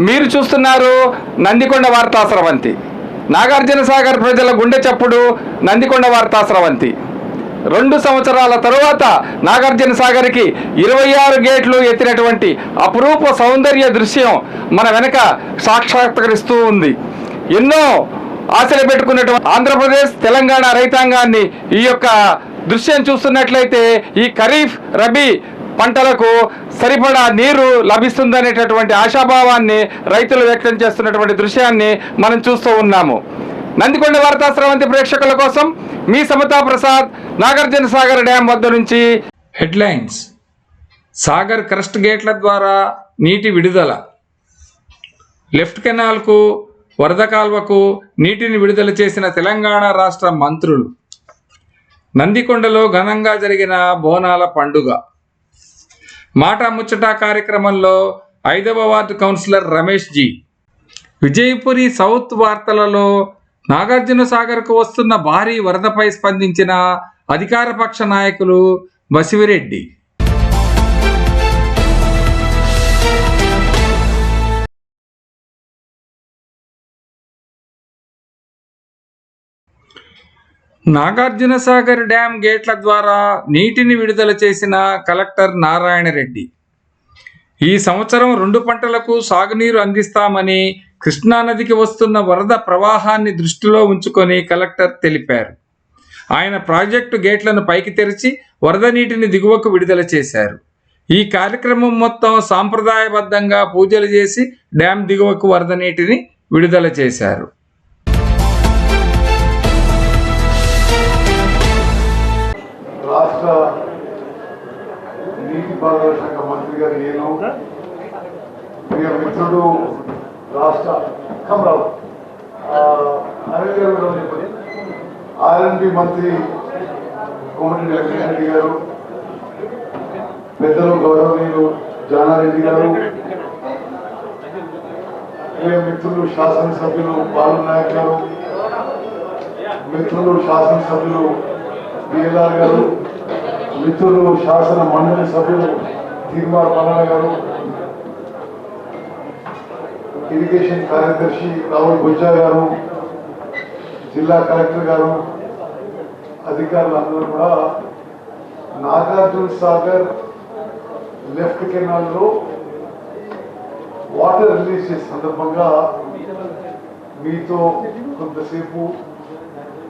మీరు చూస్తున్నారు నందికొండ వార్తా స్రవంతి. నాగార్జున సాగర్ ప్రజల గుండె చప్పుడు నందికొండ వార్తా స్రవంతి. 2 సంవత్సరాల తరువాత నాగార్జున సాగర్కి 26 గేట్లు ఎత్తినటువంటి అపురూప సౌందర్య దృశ్యం మన వెనక సాక్షాత్కరిస్తూ ఉంది. ఎన్నో ఆశలు పెట్టుకున్నటువంటి ఆంధ్రప్రదేశ్ తెలంగాణ రైతాంగాన్ని ఈ యొక్క దృశ్యం చూస్తున్నట్లయితే ఈ ఖరీఫ్ రబీ పంటలకు సరిపడా నీరు లభిస్తుందనేటటువంటి ఆశాభావాన్ని రైతులు వ్యక్తం చేస్తున్నటువంటి దృశ్యాన్ని మనం చూస్తూ ఉన్నాము. నందికొండ వార్తా స్రవంతి ప్రేక్షకుల కోసం మీ సమతా ప్రసాద్, నాగార్జున సాగర్ డ్యాం వద్ద నుంచి. హెడ్లైన్స్. సాగర్ క్రస్ట్ గేట్ల ద్వారా నీటి విడుదల. లెఫ్ట్ కెనాల్కు, వరద కాల్వకు నీటిని విడుదల చేసిన తెలంగాణ రాష్ట్ర మంత్రులు. నందికొండలో ఘనంగా జరిగిన బోనాల పండుగ. మాట ముచ్చట కార్యక్రమంలో 5వ ward councillor Ramesh ji. Vijayapuri south వార్తలలో నాగార్జున సాగర్కు వస్తున్న భారీ వరదపై స్పందించిన అధికార పక్ష నాయకులు బసివిరెడ్డి. నాగార్జున సాగర్ డ్యాం గేట్ల ద్వారా నీటిని విడుదల చేసిన కలెక్టర్ నారాయణ రెడ్డి. ఈ సంవత్సరం 2 పంటలకు సాగునీరు అందిస్తామని కృష్ణానదికి వస్తున్న వరద ప్రవాహాన్ని దృష్టిలో ఉంచుకొని కలెక్టర్ తెలిపారు. ఆయన ప్రాజెక్టు గేట్లను పైకి తెరిచి వరద నీటిని దిగువకు విడుదల చేశారు. ఈ కార్యక్రమం మొత్తం సాంప్రదాయబద్ధంగా పూజలు చేసి డ్యాం దిగువకు వరద నీటిని విడుదల చేశారు. రాష్ట్ర నీటిపారుదల శాఖ మంత్రి గారు నేను, ప్రియ మిత్రుడు రాష్ట్ర కమరావు అనిల్ గారు, ఆర్ఎండ్బి మంత్రి కోమటిరెడ్డి వెంకటరెడ్డి గారు, పెద్దలు గౌరవనీయులు జానారెడ్డి గారు, ప్రియ మిత్రులు శాసనసభ్యులు బాలు నాయక్ గారు, మిత్రులు శాసనసభ్యులు బిఎల్ఆర్ గారు, మిత్రులు శాసన మండలి సభ్యులు తీర్మార్ మల్లన్న గారు, ఇరిగేషన్ కార్యదర్శి రాహుల్ బుజ్జా గారు, జిల్లా కలెక్టర్ గారు, అధికారులందరూ కూడా నాగార్జున సాగర్ లెఫ్ట్ కెనాల్లో వాటర్ రిలీజ్ చేసే సందర్భంగా మీతో కొంతసేపు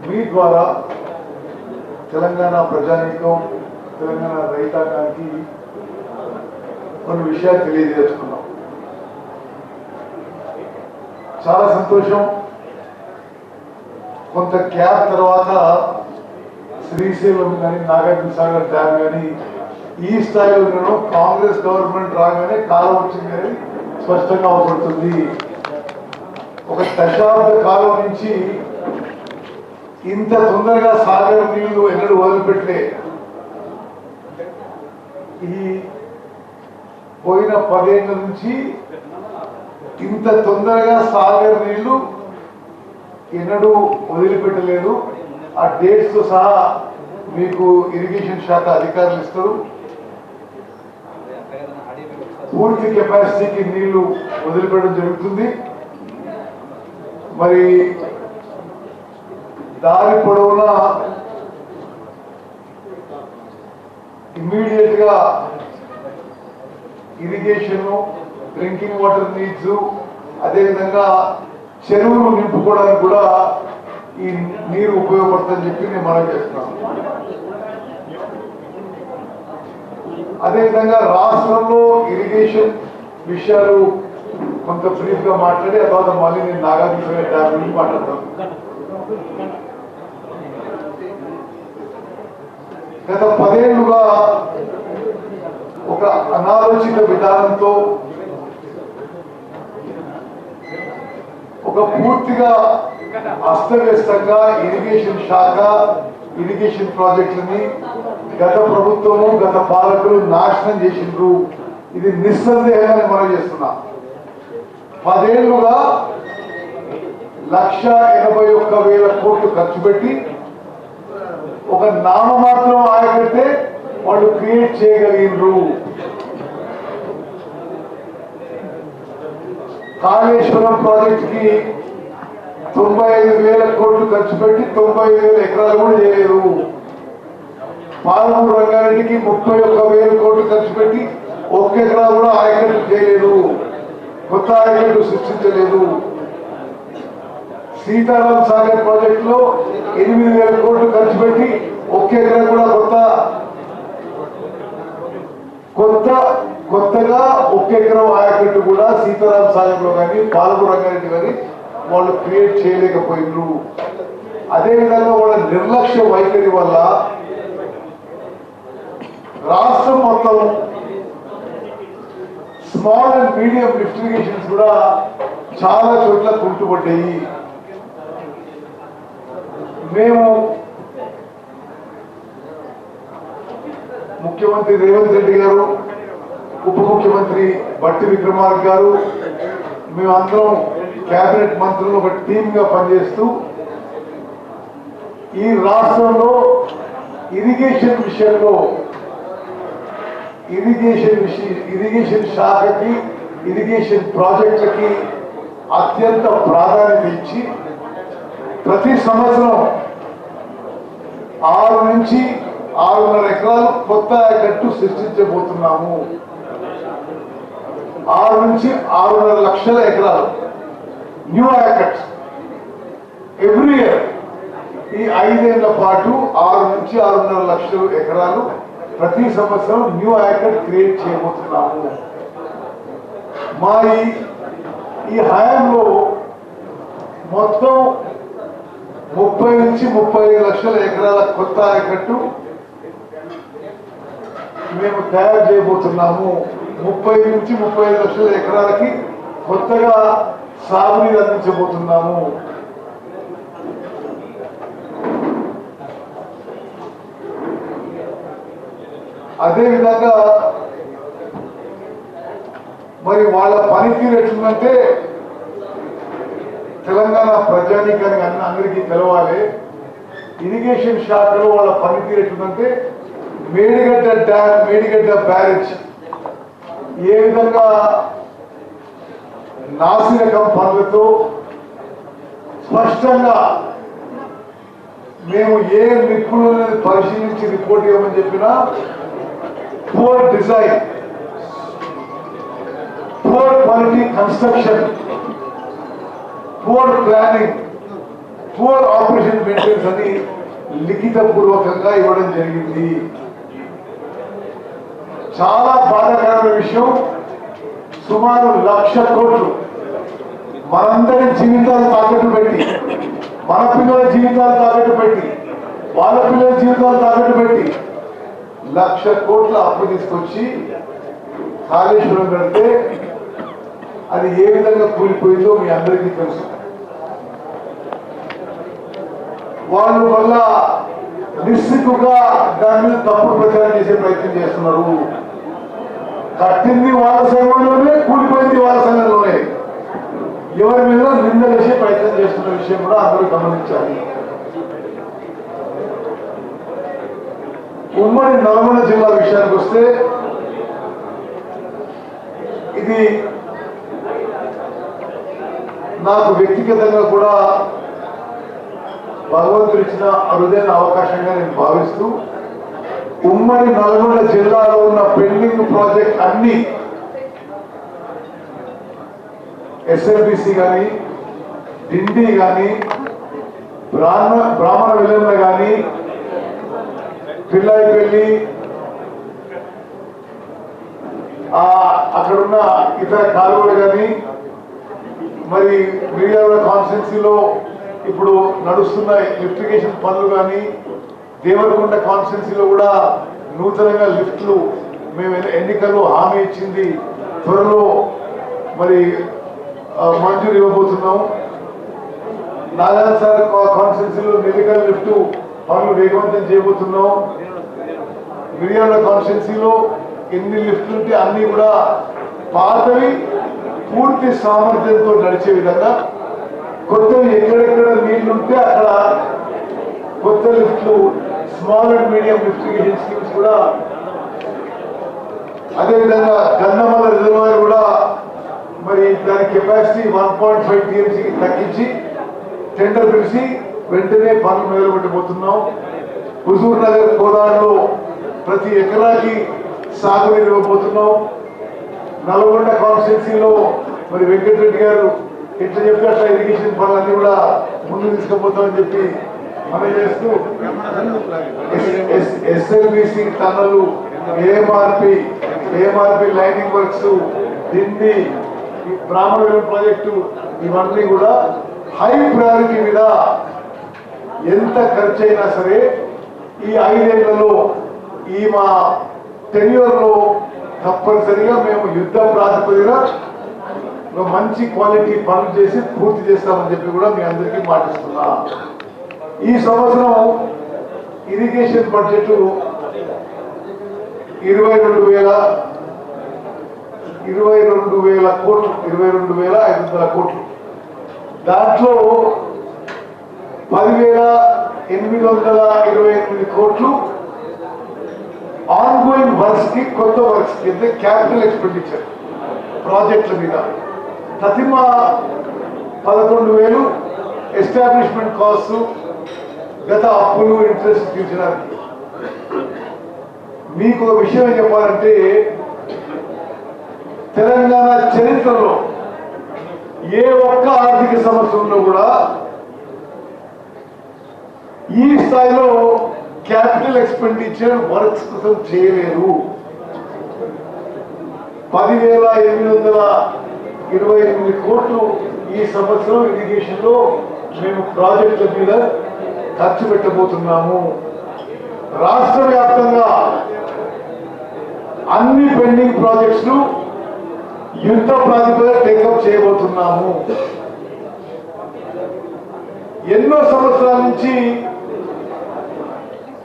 మీ ద్వారా తెలంగాణ ప్రజానీకం, తెలంగాణ రైతాంగానికి కొన్ని విషయాలు తెలియజేసుకున్నాం. చాలా సంతోషం. కొంత గ్యాప్ తర్వాత శ్రీశైలం కానీ నాగార్జున సాగర్ డ్యాం కానీ ఈ స్థాయిలో కాంగ్రెస్ గవర్నమెంట్ రాగానే కాలం వచ్చింది కానీ స్పష్టంగా అవపడుతుంది. ఒక దశాబ్ద కాలం నుంచి ఇంత తొందరగా సాగర్ నీళ్లు ఎన్నడూ వదిలిపెట్టలే. ఈ పోయిన 10 ఏళ్ల నుంచి ఇంత తొందరగా సాగర్ నీళ్లు ఎన్నడూ వదిలిపెట్టలేదు. ఆ డేట్స్ తో సహా మీకు ఇరిగేషన్ శాఖ అధికారులు ఇస్తారు. పూర్తి కెపాసిటీకి నీళ్లు వదిలిపెట్టడం జరుగుతుంది. మరి దారి పొడవునా ఇమ్మీడియట్ గా ఇరిగేషన్, డ్రింకింగ్ వాటర్ నీడ్స్, అదేవిధంగా చెరువులు నింపుకోవడానికి కూడా ఈ నీరు ఉపయోగపడుతుందని చెప్పి నేను మనం చేస్తున్నాను. అదేవిధంగా రాష్ట్రంలో ఇరిగేషన్ విషయాలు కొంత బ్రీఫ్ గా మాట్లాడి ఆ తర్వాత మళ్ళీ నేను నాగార్జున డ్యాం గురించి మాట్లాడతాను. గత 10 ఏళ్లుగా ఒక అనాలోచిత విధానంతో ఒక పూర్తిగా అస్తవ్యస్తంగా ఇరిగేషన్ శాఖ, ఇరిగేషన్ ప్రాజెక్టులని గత ప్రభుత్వము, గత పాలకులు నాశనం చేసిండ్రు. ఇది నిస్సందేహంగా మనం చేస్తున్నాం. 10 ఏళ్లుగా 1,81,000 కోట్లు ఖర్చు పెట్టి ఒక నామమాత్రం ఆయకట్టే వాళ్ళు క్రియేట్ చేయగలిగినరు. కాళేశ్వరం ప్రాజెక్టుకి 95,000 కోట్లు ఖర్చు పెట్టి 95,000 ఎకరాలు కూడా చేయలేదు. పాలమూరు రంగారెడ్డికి 31,000 కోట్లు ఖర్చు పెట్టి 1 ఎకరా కూడా ఆయకట్టు చేయలేదు, కొత్త ఆయకట్టు సృష్టించలేదు. సీతారాం సాగర్ ప్రాజెక్టులో 8,000 కోట్లు ఖర్చు పెట్టి 1 ఎకరా కూడా కొత్తగా 1 ఎకరం ఆయకట్టు కూడా సీతారాం సాగర్ లో కానీ పాలమూరు రంగారెడ్డి కానీ వాళ్ళు క్రియేట్ చేయలేకపోయినారు. అదేవిధంగా వాళ్ళ నిర్లక్ష్య వైఖరి వల్ల రాష్ట్రం మొత్తం small and medium lift irrigations కూడా చాలా చోట్ల కుంటుపడ్డాయి. మేము ముఖ్యమంత్రి రేవంత్ రెడ్డి గారు, ఉప ముఖ్యమంత్రి బట్టి విక్రమార్క గారు, మేమందరం కేబినెట్ మంత్రులు ఒక టీమ్ గా పనిచేస్తూ ఈ రాష్ట్రంలో ఇరిగేషన్ విషయంలో ఇరిగేషన్ శాఖకి, ఇరిగేషన్ ప్రాజెక్టులకి అత్యంత ప్రాధాన్యత ఇచ్చి ప్రతి సంవత్సరం 6 నుంచి 6.5 ఎకరాలు కొత్త ఆయకట్టు సృష్టించబోతున్నాము. 6 నుంచి 6.5 లక్షల ఎకరాలు న్యూ ఆయకట్స్ ఎవ్రీ ఇయర్. ఈ 5 ఏళ్ల పాటు 6 నుంచి 6.5 లక్షల ఎకరాలు ప్రతి సంవత్సరం న్యూ ఆయకట్ క్రియేట్ చేయబోతున్నాము. మా ఈ హయాంలో మొత్తం 30 నుంచి 35 లక్షల ఎకరాల కొత్త ఆయకట్టు మేము తయారు చేయబోతున్నాము. 30 నుంచి 35 లక్షల ఎకరాలకి కొత్తగా సాగునీరు అందించబోతున్నాము. అదేవిధంగా మరి వాళ్ళ పనితీరు ఎట్లుందంటే తెలంగాణ ప్రజానీకానికి అందరికీ తెలవాలి. ఇరిగేషన్ శాఖలో వాళ్ళ పనితీరు ఎట్లుందంటే మేడిగడ్డ డ్యామ్, మేడిగడ్డ బ్యారేజ్ ఏ విధంగా నాసిరకం పనులతో స్పష్టంగా మేము ఏ నిపుణులను పరిశీలించి రిపోర్ట్ ఇవ్వమని చెప్పినా poor design, poor quality construction, poor planning, poor operation maintenance అని లిఖిత పూర్వకంగా ఇవ్వడం జరిగింది. చాలా బాధాకరమైన విషయం, సుమారు 1,00,000 కోట్లు మనందరి జీవితాలు తాకట్టు పెట్టి, మన పిల్లల జీవితాలు తాకట్టు పెట్టి, వాళ్ళ పిల్లల జీవితాలు తాకట్టు పెట్టి 1,00,000 కోట్ల అప్పు తీసుకొచ్చి కాళేశ్వరం కడితే అది ఏ విధంగా కూలిపోయిందో మీ అందరికీ తెలుసు. వాళ్ళు వల్ల నిస్సిగ్గుగా దాని మీద తప్పుడు ప్రచారం చేసే ప్రయత్నం చేస్తున్నారు. కట్టింది వాళ్ళ సంఘంలోనే, కూలిపోయింది వాళ్ళ సంఘంలోనే. ఎవరి మీద నింద వేసే ప్రయత్నం చేస్తున్న విషయం కూడా అందరూ గమనించాలి. ఉమ్మడి నల్గొండ జిల్లా విషయానికి వస్తే ఇది నాకు వ్యక్తిగతంగా కూడా భగవంతుడు ఇచ్చిన అరుదైన అవకాశంగా నేను భావిస్తూ, ఉమ్మడి నల్గొండ జిల్లాలో ఉన్న పెండింగ్ ప్రాజెక్ట్ అన్ని ఎస్ఎల్బిసి కానీ, డిండి కానీ, బ్రాహ్మణ విలంబ కానీ, పిల్లాయిపల్లి, అక్కడున్న ఇతర కాలువలు కానీ, మరి మిర్యాల కాన్స్టిట్యున్సీలో ఇప్పుడు నడుస్తున్న లిఫ్టిగేషన్ పనులు కానీ, దేవరకొండ కాన్స్టిట్యున్సీలో కూడా నూతనంగా లిఫ్ట్లు మేము ఎన్నికల్లో హామీ ఇచ్చింది, త్వరలో మరి మంజూరు ఇవ్వబోతున్నాం. నారాయణ సార్ కాన్స్టిట్యున్సీలో మెడికల్ లిఫ్ట్ పనులు వేగవంతం చేయబోతున్నాం. మిర్యాల కాన్స్టిట్యున్సీలో ఎన్ని లిఫ్ట్లు ఉంటే అన్ని కూడా పాతవి పూర్తి సామర్థ్యంతో నడిచే విధంగా, కొత్తవి ఎక్కడెక్కడ నీళ్లుంటే అక్కడ కొత్త లిఫ్ట్లు, small and medium lift irrigation schemes కూడా, అదేవిధంగా గన్నమల రిజర్వాయర్ కూడా మరి దాని కెపాసిటీ 1.5 టీఎంసీకి తగ్గించి టెండర్ పిలిచి వెంటనే పనులు మొదలుపెట్టబోతున్నాం. హుజూర్ నగర్ కోదాడలో ప్రతి ఎకరాకి సాగునీరు ఇవ్వబోతున్నాం. నల్గొండ కాన్స్టిట్యున్సీలో మరి వెంకటరెడ్డి గారు ఎట్లా చెప్తే అట్లా ఇరిగేషన్ పనులన్నీ కూడా ముందు తీసుకుపోతామని చెప్పి మనం చేస్తూ ఎస్ఎల్బిసి టన్నలు, ఏఎంఆర్పి లైనింగ్ వర్క్స్, దిండి, బ్రాహ్మణ ప్రాజెక్టు ఇవన్నీ కూడా హై ప్రయారిటీ మీద ఎంత ఖర్చు అయినా సరే ఈ 5 ఏళ్లలో ఈ మా టెన్యూర్లో తప్పనిసరిగా మేము యుద్ధ ప్రాతిపదికన ఒక మంచి క్వాలిటీ పనులు చేసి పూర్తి చేస్తామని చెప్పి కూడా మీ అందరికీ మాటిస్తున్నా. ఈ సంవత్సరం ఇరిగేషన్ బడ్జెట్ 22,500 కోట్లు. దాంట్లో 10,828 కోట్లు ఆన్ గోయింగ్ వర్క్స్ కి, కొత్త వర్క్స్ కి, అంటే క్యాపిటల్ ఎక్స్పెండిచర్ ప్రాజెక్టుల మీద. ప్రతిమ 11,000 ఎస్టాబ్లిష్మెంట్ కాస్ట్, గత అప్పులు, ఇంట్రెస్ట్ తీర్చడానికి. మీకు ఒక విషయం చెప్పాలంటే తెలంగాణ చరిత్రలో ఏ ఒక్క ఆర్థిక సంవత్సరంలో కూడా ఈ స్థాయిలో క్యాపిటల్ ఎక్స్పెండిచర్ వర్క్స్ కోసం చేయలేదు. 10,828 కోట్లు ఈ సంవత్సరం ఇరిగేషన్ లో మేము ప్రాజెక్టుల మీద ఖర్చు పెట్టబోతున్నాము. రాష్ట్ర వ్యాప్తంగా అన్ని పెండింగ్ ప్రాజెక్ట్స్ ను యుద్ధ ప్రాతిపదికన టేకప్ చేయబోతున్నాము. ఎన్నో సంవత్సరాల నుంచి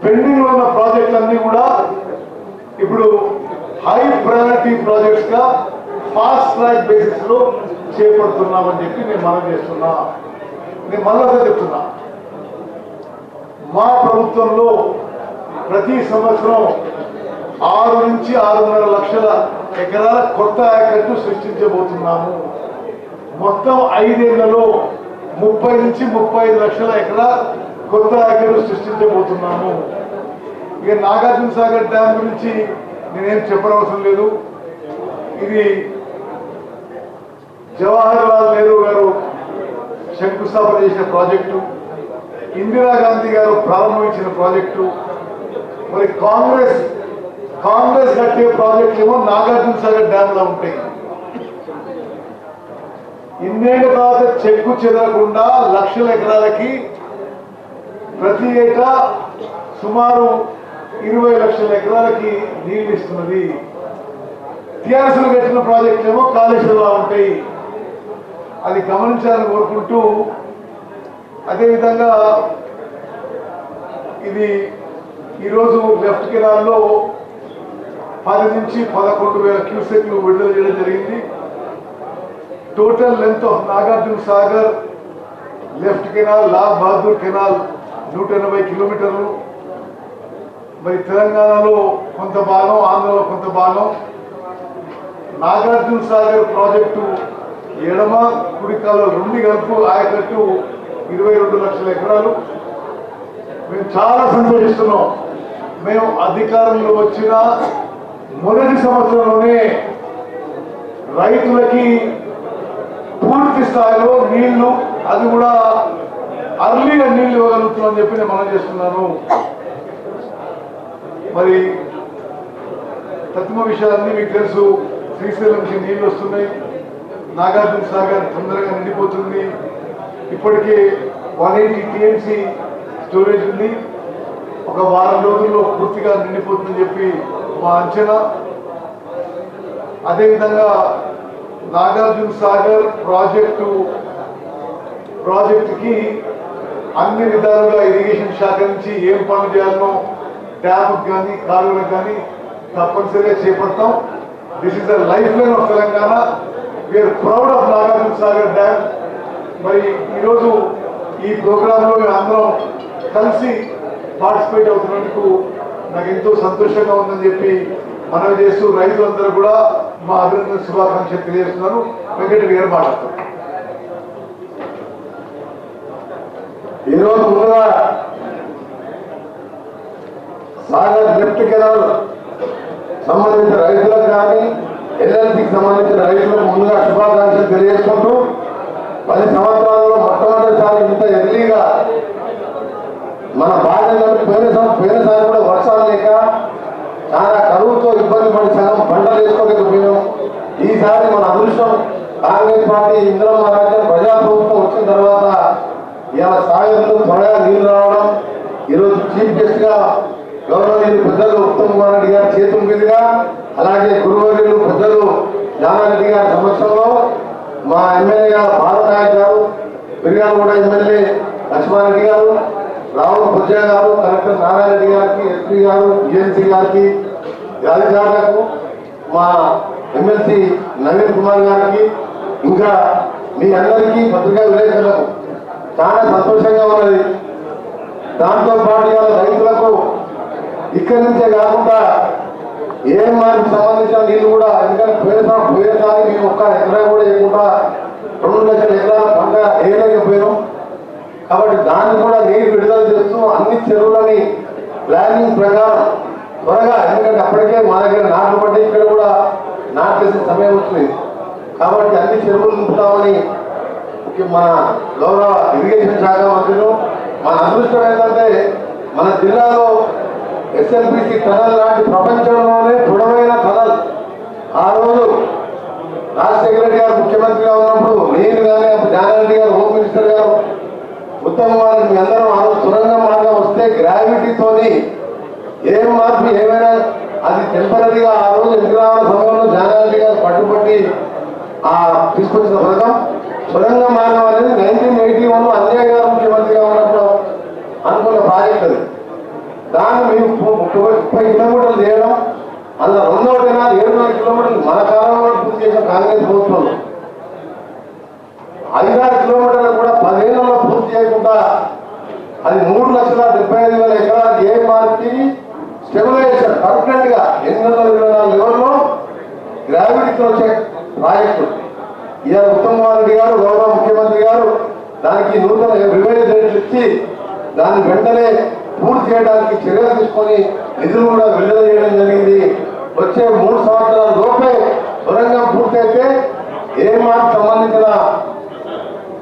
పెండింగ్ లో ఉన్న ప్రాజెక్టులన్నీ కూడా ఇప్పుడు హై ప్రయారిటీ ప్రాజెక్ట్స్ గా ఫాస్ట్ ట్రాక్ బేసిస్ లో చేపడుతున్నామని చెప్పి నేను మనం చేస్తున్నా. నేను మళ్ళా చెప్తున్నా, మా ప్రభుత్వంలో ప్రతి సంవత్సరం 6 నుంచి 6.5 లక్షల ఎకరాల కొత్త ఆయకట్టు సృష్టించబోతున్నాము. మొత్తం 5 ఏళ్లలో 30 నుంచి 35 లక్షల ఎకరాల కొత్త ఆయకట్టు సృష్టించబోతున్నాము. ఇక నాగార్జున సాగర్ డ్యామ్ గురించి నేనేం చెప్పనవసరం లేదు. ఇది జవహర్లాల్ నెహ్రూ గారు శంకుస్థాపన చేసిన ప్రాజెక్టు, ఇందిరాగాంధీ గారు ప్రారంభించిన ప్రాజెక్టు. మరి కాంగ్రెస్ కట్టే ప్రాజెక్టులు ఏమో నాగార్జున సాగర్ డ్యామ్ లో ఉంటాయి. ఇన్నేళ్ల తర్వాత చెక్కు చెదరకుండా లక్షల ఎకరాలకి ప్రతి ఏటా సుమారు 20 లక్షల ఎకరాలకి నీళ్లు ఇస్తున్నది. టీఆర్ఎస్ కట్టిన ప్రాజెక్టులు ఏమో కాళేశ్వరంలో ఉంటాయి. అది గమనించాలని కోరుకుంటూ, అదేవిధంగా ఇది ఈరోజు లెఫ్ట్ కెనాల్లో 10 నుంచి 11,000 క్యూసెక్లు విడుదల చేయడం జరిగింది. Total length of Nagarjuna Sagar left canal, Lal Bahadur canal 180 కిలోమీటర్లు. మరి తెలంగాణలో కొంత భాగం, ఆంధ్రలో కొంత భాగం. నాగార్జున సాగర్ ప్రాజెక్టు ఎడమ కుడి కాలువ 2 కలిపి ఆయకట్టు 22 లక్షల ఎకరాలు. మేము చాలా సంతోషిస్తున్నాం. మేము అధికారంలో వచ్చిన మొదటి సంవత్సరంలోనే రైతులకి పూర్తి స్థాయిలో నీళ్లు, అది కూడా అర్లీగా నీళ్లు ఇవ్వగలుగుతున్నామని చెప్పి నేను మనం చేస్తున్నాను. మరి ప్రతిమ విషయాలన్నీ మీకు తెలుసు. శ్రీశైలంకి నీళ్లు వస్తున్నాయి. నాగార్జున సాగర్ తొందరగా నిండిపోతుంది. ఇప్పటికే 180 టీఎంసీ స్టోరేజ్ ఉంది. ఒక వారం రోజుల్లో పూర్తిగా నిండిపోతుందని చెప్పి మా అంచనా. అదేవిధంగా నాగార్జున సాగర్ ప్రాజెక్టుకి అన్ని విధాలుగా ఇరిగేషన్ శాఖ నుంచి ఏం పనులు చేయాలనో డ్యామ్కి కానీ కాలువలకు కానీ తప్పనిసరిగా చేపడతాం. This is the life line of Telangana. We are proud of Nagarjuna Sagar dam. మరి ఈరోజు ఈ ప్రోగ్రాంలో మేము అందరం కలిసి పార్టిసిపేట్ అవుతున్నందుకు నాకు ఎంతో సంతోషంగా ఉందని చెప్పి మనవి చేస్తూ, రైతులందరూ కూడా మా అభినందన శుభాకాంక్షలు తెలియజేస్తున్నాను. వెంకటరెడ్డి గారు మాట్లాడతారు. ఈరోజు ముందుగా సాగర్ లెఫ్ట్ కెనాల్ సంబంధించిన రైతులకు కానీ ఎల్ఎల్సికి సంబంధించిన రైతులకు ముందుగా శుభాకాంక్షలు తెలియజేసుకుంటూ 10 సంవత్సరాల్లో మొట్టమొదటిసారి ఇంత ఎర్లీగా మన బాధ్యతలు పోయినసారి కూడా వర్షాలు లేక చాలా కరువుతో ఇబ్బంది పడి సగం పంటలు వేసుకోలేకపోయాం. ఈసారి మన అదృష్టం కాంగ్రెస్ పార్టీ ఇందిరమ్మ రాజ్యం ప్రజాప్రభుత్వం వచ్చిన తర్వాత ఇలా సాగర్లు త్వరగా నీళ్లు రావడం, ఈరోజు చీఫ్ గెస్ట్ గా గవర్నర్ పెద్దలు ఉత్తమ్ కుమార్ రెడ్డి గారి చేతుల మీదుగా, అలాగే గురువర్యులు పెద్దలు జానారెడ్డి గారి సమక్షంలో మా ఎమ్మెల్యే గారు భారతనాయక్ గారు, పెరిగాలగూడ ఎమ్మెల్యే లక్ష్మారెడ్డి గారు, రావుల బుజ్జయ్య గారు, కలెక్టర్ నారాయణ గారికి, ఎస్పీ గారు, ఈఎన్సీ గారికి, అధికారులకు, మా ఎమ్మెల్సీ నవీన్ కుమార్ గారికి, ఇంకా మీ అందరికీ పత్రికా విలేకరులకు చాలా సంతోషంగా ఉన్నది. దాంతో పాటు రైతులకు ఇక్కడి నుంచే కాకుండా ఏఎంఆర్కి సంబంధించిన నీళ్ళు కూడా, ఎందుకంటే పోయేసారి మేము ఒక్క ఎకరా కూడా వేయకుండా 2 లక్షల ఎకరాల పంట వేయలేకపోయాం. కాబట్టి దాన్ని కూడా నీరు విడుదల చేస్తూ అన్ని చెరువులని ప్లానింగ్ ప్రకారం త్వరగా, ఎందుకంటే అప్పటికే మా దగ్గర నాటు పట్టి ఇక్కడ కూడా నాటేసిన సమయం వచ్చింది. కాబట్టి అన్ని చెరువులు నింపుతామని మన గౌరవ ఇరిగేషన్ శాఖ మంత్రులు, మన అదృష్టం ఏంటంటే మన జిల్లాలో ఎస్ఎల్బిసి టనల్ లాంటి ప్రపంచంలోనే పొడవైన టనల్ ఆ రోజు రాజశేఖర రెడ్డి గారు ముఖ్యమంత్రిగా ఉన్నప్పుడు నేను కానీ జానారెడ్డి గారు హోమ్ మినిస్టర్ గారు ఉత్తమ్ కుమార్ రెడ్డి అందరం ఆ రోజు సొరంగ మార్గం వస్తే గ్రావిటీతోని ఏం మార్పు ఏమైనా అది టెంపరీగా ఆ రోజు ఎన్నికల సమయంలో జానారెడ్డి గారు పట్టుబట్టి తీసుకొచ్చిన పథకం సొరంగ మార్గం అనేది 1981 అంజయ్య గారు ముఖ్యమంత్రిగా ఉన్నప్పుడు అనుకున్న ప్రాజెక్ట్ అది. దాన్ని మేము 30 కిలోమీటర్లు చేయడం, అందులో 2వ దినాలు 700 కిలోమీటర్లు మన కాలంలో పూర్తి చేసిన కాంగ్రెస్ ప్రభుత్వంలో, 5-6 కిలోమీటర్లు కూడా 10 ఏళ్లలో పూర్తి చేయకుండా అది 3,75,000 ఎకరాలకు ఏ మార్చి స్టెబిలైజేషన్ పర్మనెంట్ గా 824 లెవెల్లో గ్రావిటీతో వచ్చే ప్రాజెక్టు. ఇవాళ ఉత్తమ్ కుమార్ రెడ్డి గారు గౌరవ ముఖ్యమంత్రి గారు దానికి నూతన రివైజ్ రేట్లు ఇచ్చి దాన్ని వెంటనే పూర్తి చేయడానికి చర్యలు తీసుకొని నిధులు కూడా విడుదల చేయడం జరిగింది. వచ్చే 3 సంవత్సరాల లోపే సొరంగం పూర్తయితే ఏ మార్పు సంబంధించిన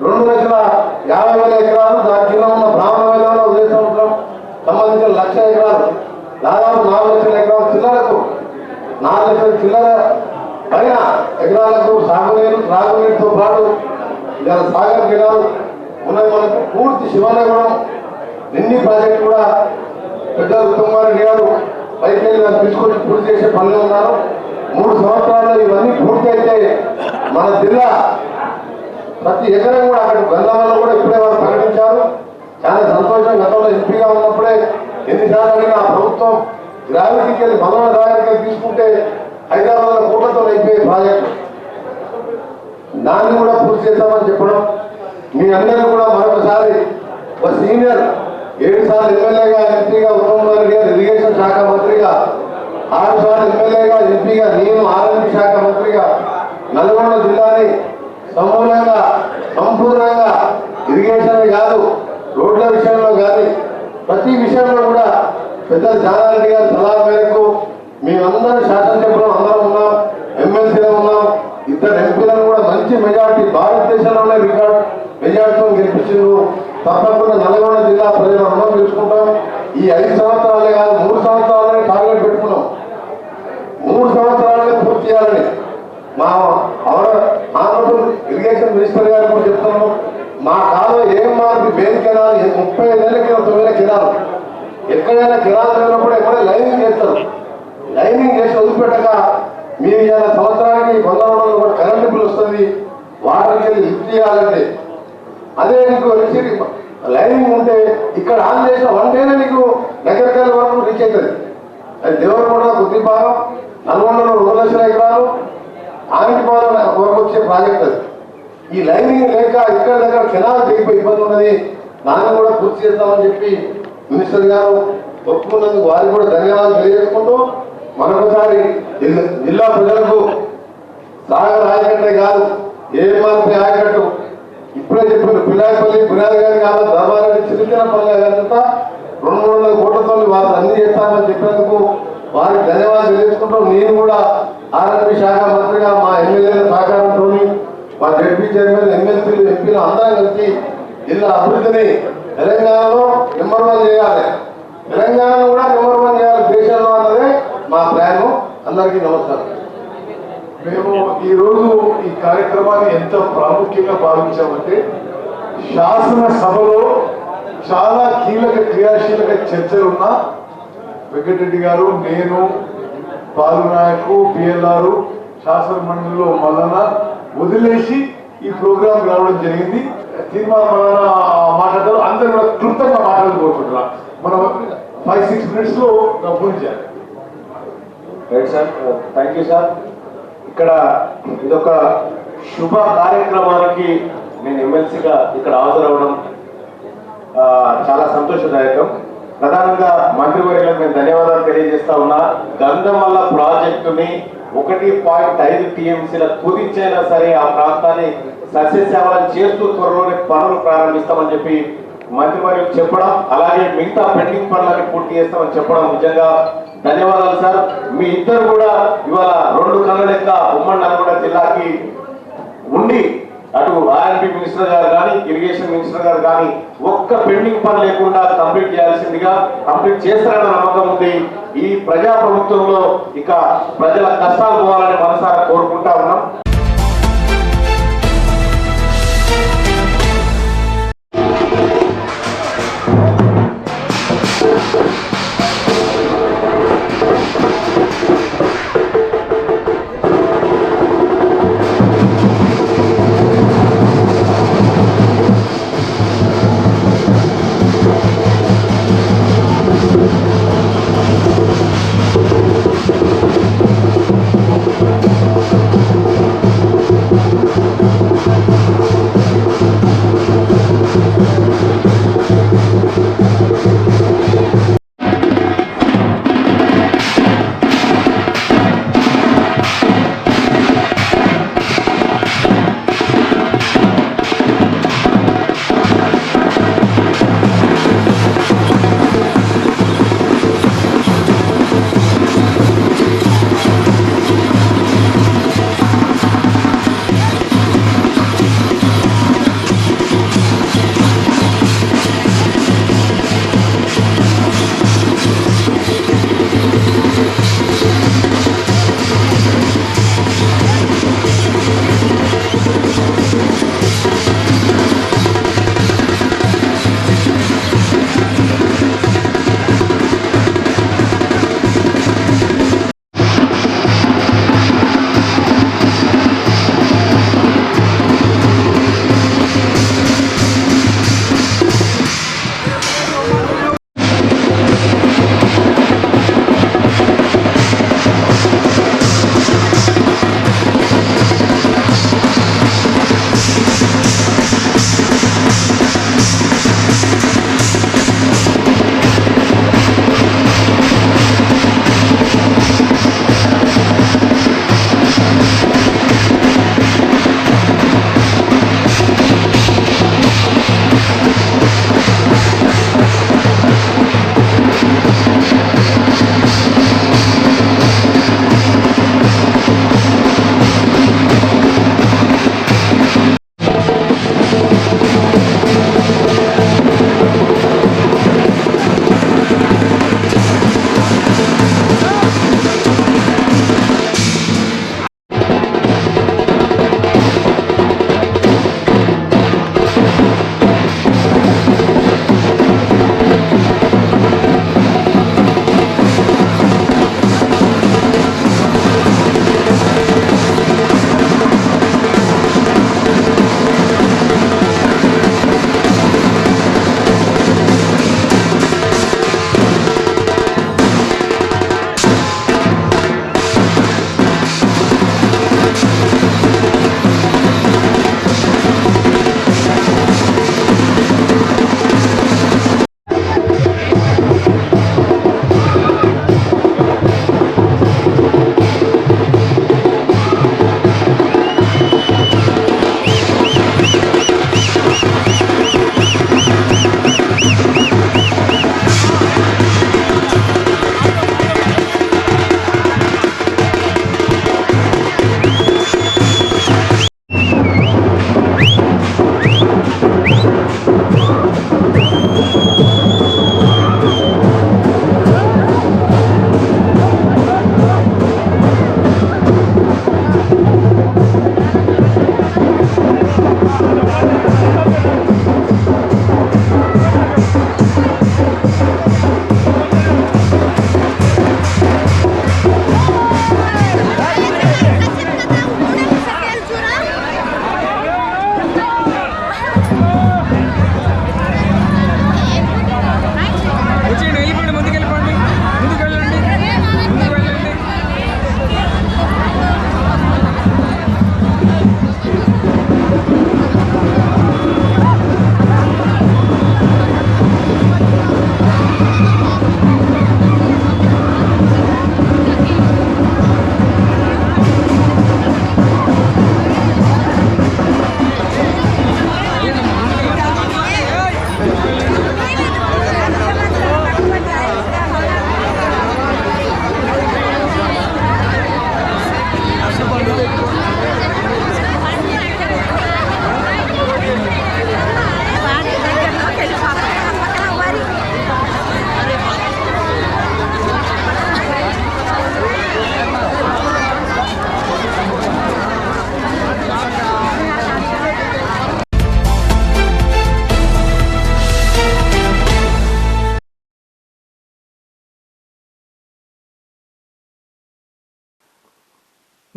2,50,000 ఎకరాలు, దాని కింద ఉన్న బ్రాహ్మణ వేలంలో ఉదయ సంవత్సరం సంబంధించిన 1,00,000 ఎకరాలు, దాదాపు 4 లక్షల ఎకరాల చిల్లరకు 4 లక్షల చిల్లర పైన ఎకరాలకు సాగునీరు త్రాగునీరుతో పాటు ఇలా సాగర్ కెనాల్ ఉన్నది. మనకు పూర్తి శివనగరం నిన్ని ప్రాజెక్టు కూడా పెద్దలు ఉత్తమ్ కుమార్ రెడ్డి గారు పైకి తీసుకొచ్చి పూర్తి చేసే పనులు ఉన్నారు. 3 సంవత్సరాల్లో ఇవన్నీ పూర్తి అయితే మన జిల్లా ప్రతి ఎకరం కూడా అక్కడ గంధవల్ల కూడా ఇప్పుడే వారు ప్రకటించారు. చాలా సంతోషం. గతంలో ఎంపీగా ఉన్నప్పుడే ఎన్నిసార్లు అడిగిన ఆ ప్రభుత్వం గ్రావిటీకి వెళ్ళి మనోహర దానికి తీసుకుంటే హైదరాబాద్ కూటతో అయిపోయే ప్రాజెక్టు, దాన్ని కూడా పూర్తి చేస్తామని చెప్పడం. మీ అందరూ కూడా మరొకసారి ఒక సీనియర్ 7 సార్లు ఎమ్మెల్యేగా ఎంపీగా ఉత్తమ్ కుమార్ రెడ్డి గారు ఇరిగేషన్ శాఖ మంత్రిగా, 6 సార్లు ఎమ్మెల్యేగా ఎంపీగా నేను ఆర్ఎండ్బి శాఖ మంత్రిగా నల్గొండ జిల్లాని సమూలంగా సంపూర్ణంగా ఇరిగేషన్ కాదు రోడ్ల విషయంలో కానీ ప్రతి విషయంలో కూడా పెద్దలు జానారెడ్డి గారి సలహా మేరకు మేమందరం శాసనసభ్యులు అందరం ఉన్నాం, ఎమ్మెల్సీలో ఉన్నాం. 2 ఎంపీలను కూడా మంచి మెజార్టీ, భారతదేశంలోనే రికార్డ్ మెజార్టీతో గెలిపించారు. తప్పకుండా నల్గొండ జిల్లా ప్రజల రుణం తీసుకుంటాం. ఈ 5 సంవత్సరాలే కాదు 3 సంవత్సరాలనే టార్గెట్ పెట్టుకున్నాం. 3 సంవత్సరాలనే పూర్తి చేయాలని మా ఆంధ్రప్రదేశ్ ఇరిగేషన్ మినిస్టర్ గారు కూడా చెప్తున్నాం. మా కాలం ఏం మార్పు బెయిల్ కెనాల్ 35 ఏళ్ళ కింద 9 కెనాల్ ఎక్కడైనా కెనాల్ జరిగినప్పుడు ఎక్కడైనా లైనింగ్ చేస్తారు. లైనింగ్ చేసి వదిలిపెట్టక మీరు ఇలా సంవత్సరానికి 100 రూపాయలు కూడా కరెంటు బిల్ వస్తుంది. వాటర్కి వెళ్ళి లిఫ్ట్ చేయాలంటే అదే నీకు వచ్చి లైనింగ్ ఉంటే ఇక్కడ ఆన్ చేసిన 1 డేనే నీకు దగ్గరకెళ్ళ వరకు రీచ్ అవుతుంది. అది దేవరకొండ కొద్ది భాగం, నల్గొండలో 2 లక్షల ఎకరాలు ఆంగిపాలెం వరకు వచ్చే ప్రాజెక్ట్ అది. ఈ లైనింగ్ లేక ఇక్కడ దగ్గర కెనాల్ తెగిపోయి ఇబ్బంది ఉన్నది. దాన్ని కూడా పూర్తి చేద్దామని చెప్పి మినిస్టర్ గారు ఒప్పుకున్నందుకు వారికి కూడా ధన్యవాదాలు తెలియజేసుకుంటూ మరొకసారి జిల్లా ప్రజలకు సాగర్ ఆయకట్టే కాదు, ఏఎంఆర్పి ఆయకట్టు ఇప్పుడే చెప్పారు. పిల్లాయపల్లి పునాది గారి కాదు, ధర్మారెడ్డి చిరుచినపల్లి గారంతా 200 కోట్లతో వారు అన్ని చేస్తామని చెప్పినందుకు వారికి ధన్యవాదాలు తెలియజేసుకుంటాం. నేను కూడా ఆర్ఎంపీ శాఖ మంత్రిగా మా ఎమ్మెల్యేల సహకారంతో మా జడ్పీ చైర్మన్, ఎమ్మెల్సీలు, ఎంపీలు అందరం కలిసి జిల్లా అభివృద్ధిని తెలంగాణలో నెంబర్ 1 చేయాలి, తెలంగాణను కూడా నెంబర్ 1 చేయాలి దేశంలో అన్నదే మా ప్లాను. అందరికీ నమస్కారం. మేము ఈరోజు ఈ కార్యక్రమాన్ని ఎంత ప్రాముఖ్యంగా భావించామంటే శాసనసభలో చాలా కీలక క్రియాశీలక చర్చలున్న వెంకటరెడ్డి గారు, నేను, పాలునాయకు, బిఎల్ఆర్, శాసన మండలిలో మల్లన వదిలేసి ఈ ప్రోగ్రాం రావడం జరిగింది. తీర్మానం మల్లన మాట్లాడతారు, అందరూ కూడా క్లుప్తంగా మాట్లాడుకోకుంటున్నారు. మనం 5-6 minutes లో పూర్తి చేయాలి. Right sir, thank you sir. ఇక్కడ ఇదొక శుభ కార్యక్రమానికి నేను ఎమ్మెల్సీగా ఇక్కడ హాజరవడం చాలా సంతోషదాయకం. ప్రధానంగా మంత్రివర్యులకు నేను ధన్యవాదాలు తెలియజేస్తా ఉన్నా. గంధమల్ల ప్రాజెక్టుని 1.5 TMCల కుదించైనా సరే ఆ ప్రాంతాన్ని సస్యశ్యామలం చేస్తూ త్వరలోనే పనులు ప్రారంభిస్తామని చెప్పి మంత్రివర్యులు చెప్పడం, అలాగే మిగతా పెండింగ్ పనులని పూర్తి చేస్తామని చెప్పడం నిజంగా ధన్యవాదాలు సార్. మీ ఇద్దరు కూడా ఇవాళ 2 కళ్ళ లెక్క ఉమ్మడి నల్గొండ జిల్లాకి ఉండి అటు ఆర్ఎంపీ మినిస్టర్ గారు కానీ, ఇరిగేషన్ మినిస్టర్ గారు కానీ ఒక్క పెండింగ్ పని లేకుండా కంప్లీట్ చేయాల్సిందిగా, కంప్లీట్ చేస్తారన్న నమ్మకం ఉంది. ఈ ప్రజా ప్రభుత్వంలో ఇక ప్రజల కష్టాలు పోవాలని మనసారా కోరుకుంటా ఉన్నాం.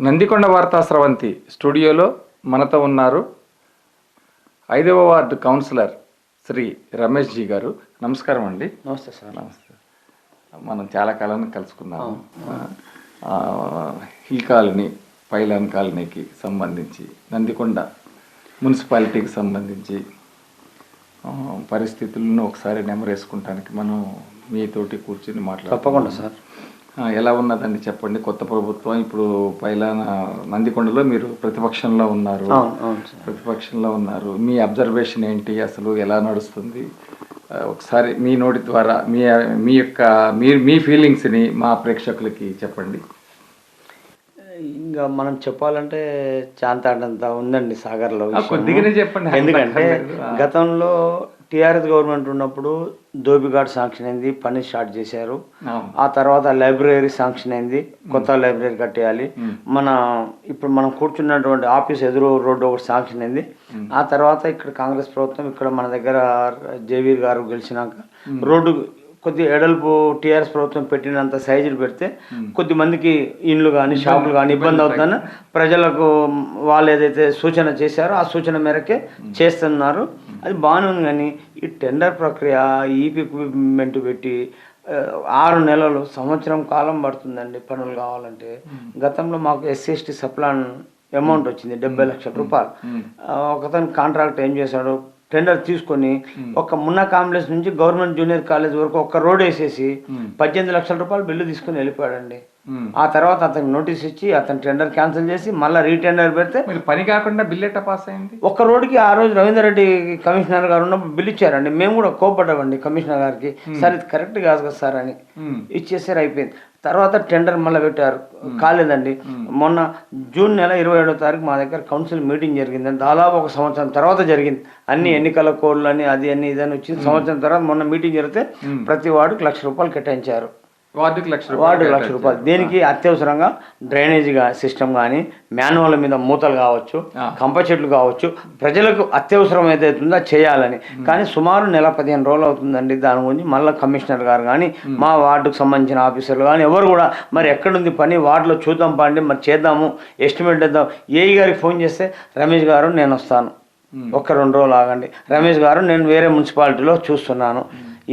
నందికొండ వార్తా స్రవంతి స్టూడియోలో మనతో ఉన్నారు 5వ వార్డు కౌన్సిలర్ శ్రీ రమేష్ జీ గారు. నమస్కారం అండి. నమస్తే సార్. నమస్తే. మనం చాలా కాలాన్ని కలుసుకున్నాము. హిల్ కాలనీ, పైలాన్ కాలనీకి సంబంధించి, నందికొండ మున్సిపాలిటీకి సంబంధించి పరిస్థితులను ఒకసారి నెమరేసుకుంటానికి మనం మీతోటి కూర్చొని మాట్లాడుతాం. తప్పకుండా సార్. ఎలా ఉన్నదండి చెప్పండి. కొత్త ప్రభుత్వం ఇప్పుడు పైలాన నందికొండలో మీరు ప్రతిపక్షంలో ఉన్నారు. ప్రతిపక్షంలో ఉన్నారు. మీ అబ్జర్వేషన్ ఏంటి, అసలు ఎలా నడుస్తుంది? ఒకసారి మీ నోటి ద్వారా మీ యొక్క మీ ఫీలింగ్స్ని మా ప్రేక్షకులకి చెప్పండి. ఇంకా మనం చెప్పాలంటే చాంతాడంతా ఉందండి సాగర్లో. కొద్దిగానే చెప్పండి. ఎందుకంటే గతంలో టీఆర్ఎస్ గవర్నమెంట్ ఉన్నప్పుడు ధోబిఘాట్ శాంక్షన్ అయింది, పని స్టార్ట్ చేశారు. ఆ తర్వాత లైబ్రరీ శాంక్షన్ అయింది, కొత్త లైబ్రరీ కట్టేయాలి. ఇప్పుడు మనం కూర్చున్నటువంటి ఆఫీస్ ఎదురు రోడ్డు ఒకటి శాంక్షన్ అయింది. ఆ తర్వాత ఇక్కడ కాంగ్రెస్ ప్రభుత్వం ఇక్కడ మన దగ్గర జేవీర్ గారు గెలిచినాక రోడ్డు కొద్ది ఎడల్పు టీఆర్ఎస్ ప్రభుత్వం పెట్టినంత సైజులు పెడితే కొద్ది మందికి ఇండ్లు కానీ షాపులు కానీ ఇబ్బంది అవుతుందని ప్రజలకు వాళ్ళు ఏదైతే సూచన చేశారో ఆ సూచన మేరకే చేస్తున్నారు. అది బాగానే ఉంది. కానీ ఈ టెండర్ ప్రక్రియ, ఈక్విప్మెంట్ పెట్టి 6 నెలలు, సంవత్సరం కాలం పడుతుందండి పనులు కావాలంటే. గతంలో మాకు SC/ST సప్లాన్ అమౌంట్ వచ్చింది 70 లక్షల రూపాయలు. ఒకతను కాంట్రాక్ట్ ఏం చేశాడు, టెండర్ తీసుకొని ఒక మున్నా కాంప్లెక్స్ నుంచి గవర్నమెంట్ జూనియర్ కాలేజ్ వరకు ఒక్క రోడ్ వేసేసి 18 లక్షల రూపాయలు బిల్లు తీసుకుని వెళ్ళిపోయాడండి. ఆ తర్వాత అతనికి నోటీస్ ఇచ్చి అతను టెండర్ క్యాన్సిల్ చేసి మళ్ళీ రీటెండర్ పెడితే పని కాకుండా బిల్ ఎట్లా పాస్ అయింది? ఒక్క రోడ్డుకి ఆ రోజు రవీందర్ రెడ్డి కమిషనర్ గారు ఉన్నప్పుడు బిల్ ఇచ్చారండి. మేము కూడా కోపడ్డామండి కమిషనర్ గారికి, సార్ ఇది కరెక్ట్ కాదు కదా సార్ అని ఇచ్చేసారు. అయిపోయింది. తర్వాత టెండర్ మళ్ళీ పెట్టారు, కాలేదండి. మొన్న జూన్ నెల 27వ తారీఖు మా దగ్గర కౌన్సిల్ మీటింగ్ జరిగిందండి. దాదాపు ఒక సంవత్సరం తర్వాత జరిగింది. అన్ని ఎన్నికల కోడ్లు అని అది అని ఇదని వచ్చింది. సంవత్సరం తర్వాత మొన్న మీటింగ్ జరిగితే ప్రతి వార్డుకి ₹1,00,000 కేటాయించారు. వార్డుకి ₹1,00,000. దేనికి? అత్యవసరంగా డ్రైనేజీగా సిస్టమ్ కానీ, మాన్యువల్ మీద మూతలు కావచ్చు, కంప చెట్లు కావచ్చు, ప్రజలకు అత్యవసరం ఏదైతుందో చేయాలని. కానీ సుమారు నెల 15 రోజులు అవుతుందండి. దాని గురించి మళ్ళీ కమిషనర్ గారు కానీ, మా వార్డుకు సంబంధించిన ఆఫీసర్లు కానీ ఎవరు కూడా మరి ఎక్కడుంది పని, వార్డులో చూద్దాం పండి, మరి చేద్దాము, ఎస్టిమేట్ ఇద్దాం. ఏఈ గారికి ఫోన్ చేస్తే, రమేష్ గారు నేను వస్తాను, 1-2 రోజులు ఆగండి, రమేష్ గారు నేను వేరే మున్సిపాలిటీలో చూస్తున్నాను,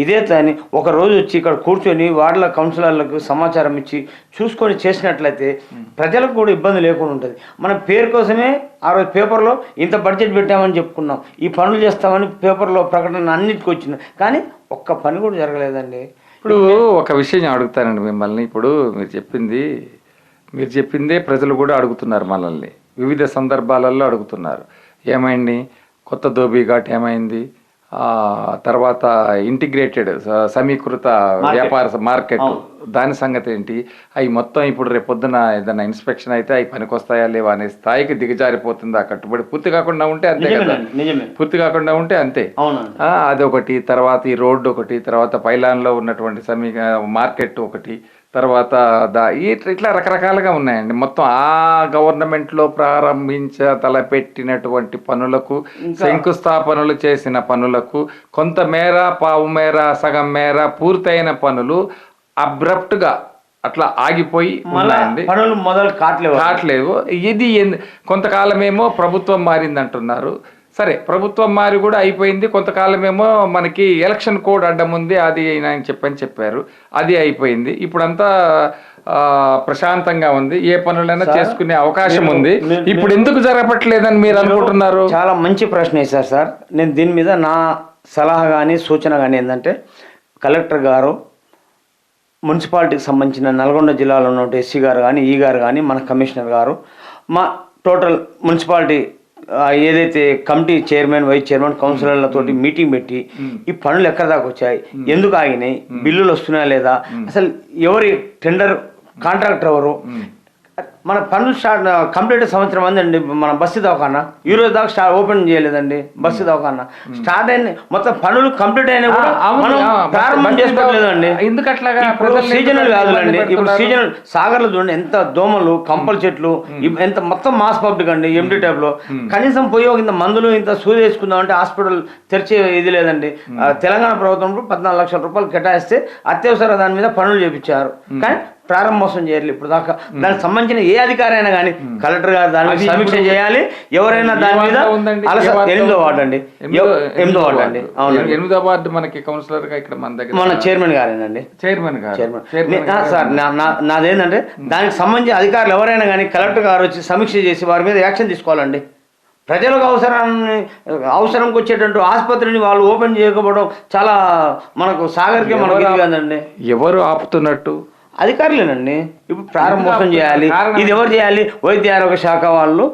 ఇదే తని ఒక రోజు వచ్చి ఇక్కడ కూర్చొని వార్డుల కౌన్సిలర్లకు సమాచారం ఇచ్చి చూసుకొని చేసినట్లయితే ప్రజలకు కూడా ఇబ్బంది లేకుండా ఉంటుంది. మనం పేరు కోసమే ఆ రోజు పేపర్లో ఇంత బడ్జెట్ పెట్టామని చెప్పుకున్నాం, ఈ పనులు చేస్తామని పేపర్లో ప్రకటన అన్నిటికీ వచ్చినాయి. కానీ ఒక్క పని కూడా జరగలేదండి. ఇప్పుడు ఒక విషయం అడుగుతానండి మిమ్మల్ని. ఇప్పుడు మీరు చెప్పిందే ప్రజలు కూడా అడుగుతున్నారు మనల్ని, వివిధ సందర్భాలలో అడుగుతున్నారు. ఏమైంది? కొత్త ధోబిఘాట్ ఏమైంది? తర్వాత ఇంటిగ్రేటెడ్ సమీకృత వ్యాపార మార్కెట్, దాని సంగతి ఏంటి? అవి మొత్తం ఇప్పుడు రేపొద్దున ఏదైనా ఇన్స్పెక్షన్ అయితే అవి పనికొస్తాయా లేవా అనే స్థాయికి దిగజారిపోతుందా కట్టుబడి? పూర్తి కాకుండా ఉంటే అంతే కదా, పూర్తి కాకుండా ఉంటే అంతే. అదొకటి. తర్వాత ఈ రోడ్డు ఒకటి, తర్వాత పైలాన్లో ఉన్నటువంటి మార్కెట్ ఒకటి, తర్వాత ఇట్లా రకరకాలుగా ఉన్నాయండి. మొత్తం ఆ గవర్నమెంట్లో తలపెట్టినటువంటి పనులకు, శంకుస్థాపనలు చేసిన పనులకు కొంతమేర, పావు మేర, సగం మేర పూర్తయిన పనులు అబ్రప్ట్గా అట్లా ఆగిపోయి ఉన్నాయండి. పనులు మొదలు కావట్లేవు. ఇది కొంతకాలమేమో ప్రభుత్వం మారిందంటున్నారు. సరే, ప్రభుత్వం మారి కూడా అయిపోయింది. కొంతకాలమేమో మనకి ఎలక్షన్ కోడ్ అడ్డం ఉంది, అది ఆయన చెప్పారు, అది అయిపోయింది. ఇప్పుడంతా ప్రశాంతంగా ఉంది, ఏ పనులైనా చేసుకునే అవకాశం ఉంది. ఇప్పుడు ఎందుకు జరగట్లేదని మీరు అనుకుంటున్నారు? చాలా మంచి ప్రశ్న వేశారు సార్. నేను దీని మీద నా సలహా కానీ సూచన కానీ ఏంటంటే, కలెక్టర్ గారు, మున్సిపాలిటీకి సంబంధించిన నల్గొండ జిల్లాలో ఉన్న ఎస్సీ గారు కానీ, ఈ గారు కానీ, మన కమిషనర్ గారు, మా టోటల్ మున్సిపాలిటీ ఏదైతే కమిటీ చైర్మన్, వైస్ చైర్మన్, కౌన్సిలర్లతోటి మీటింగ్ పెట్టి ఈ పనులు ఎక్కడి దాకా వచ్చాయి, ఎందుకు ఆగినాయి, బిల్లులు వస్తున్నాయా లేదా, అసలు ఎవరి టెండర్ కాంట్రాక్టర్ ఎవరు, మన పనులు కంప్లీట్ సంవత్సరం అందండి. మన బస్సు దవాఖానా ఈ రోజు దాకా ఓపెన్ చేయలేదండి. బస్సు దవాఖానా స్టార్ట్ అయిన మొత్తం పనులు కంప్లీట్ అయినా కూడా మనం ప్రారంభం చేసుకోలేదండి. ఎందుకట్లాగా? సీజనల్ వ్యాధులండి. ఇప్పుడు సీజనల్ సాగర్లో చూడండి, ఎంత దోమలు, కంపల చెట్లు, ఎంత మొత్తం మాస్ పబ్లిక్ అండి. ఎంటీ టైప్ లో కనీసం పోయి ఇంత మందులు ఇంత సూది వేసుకుందాం అంటే హాస్పిటల్ తెరిచే ఇది లేదండి. తెలంగాణ ప్రభుత్వం 14 లక్షల రూపాయలు కేటాయిస్తే అత్యవసర దాని మీద పనులు చేపించారు. కానీ ప్రారంభోత్సవం చేయాలి ఇప్పుడు దాకా దానికి సంబంధించిన ఏ అధికారి అయినా కానీ కలెక్టర్ గారు దాని మీద సమీక్ష చేయాలి. ఎవరైనా దాని మీద 8వ వార్డు అండి, 8వ వార్డు అండి. అవును, 8వ వార్డు మనకి కౌన్సిలర్ గా ఇక్కడ మన దగ్గర మన చైర్మన్ గారేనండి. చైర్మన్ సార్ నాదేంటంటే దానికి సంబంధించిన అధికారులు ఎవరైనా కానీ కలెక్టర్ గారు వచ్చి సమీక్ష చేసి వారి మీద యాక్షన్ తీసుకోవాలండి. ప్రజలకు అవసరంకి వచ్చేటట్టు ఆసుపత్రిని వాళ్ళు ఓపెన్ చేయకపోవడం చాలా మనకు సాగర్కే మనకు ఇది కాదండి. ఎవరు ఆపుతున్నట్టు? అధికారులేనండి. ఇప్పుడు ప్రారంభోత్సవం చేయాలి, ఇది ఎవరు చేయాలి? వైద్య ఆరోగ్య శాఖ వాళ్ళు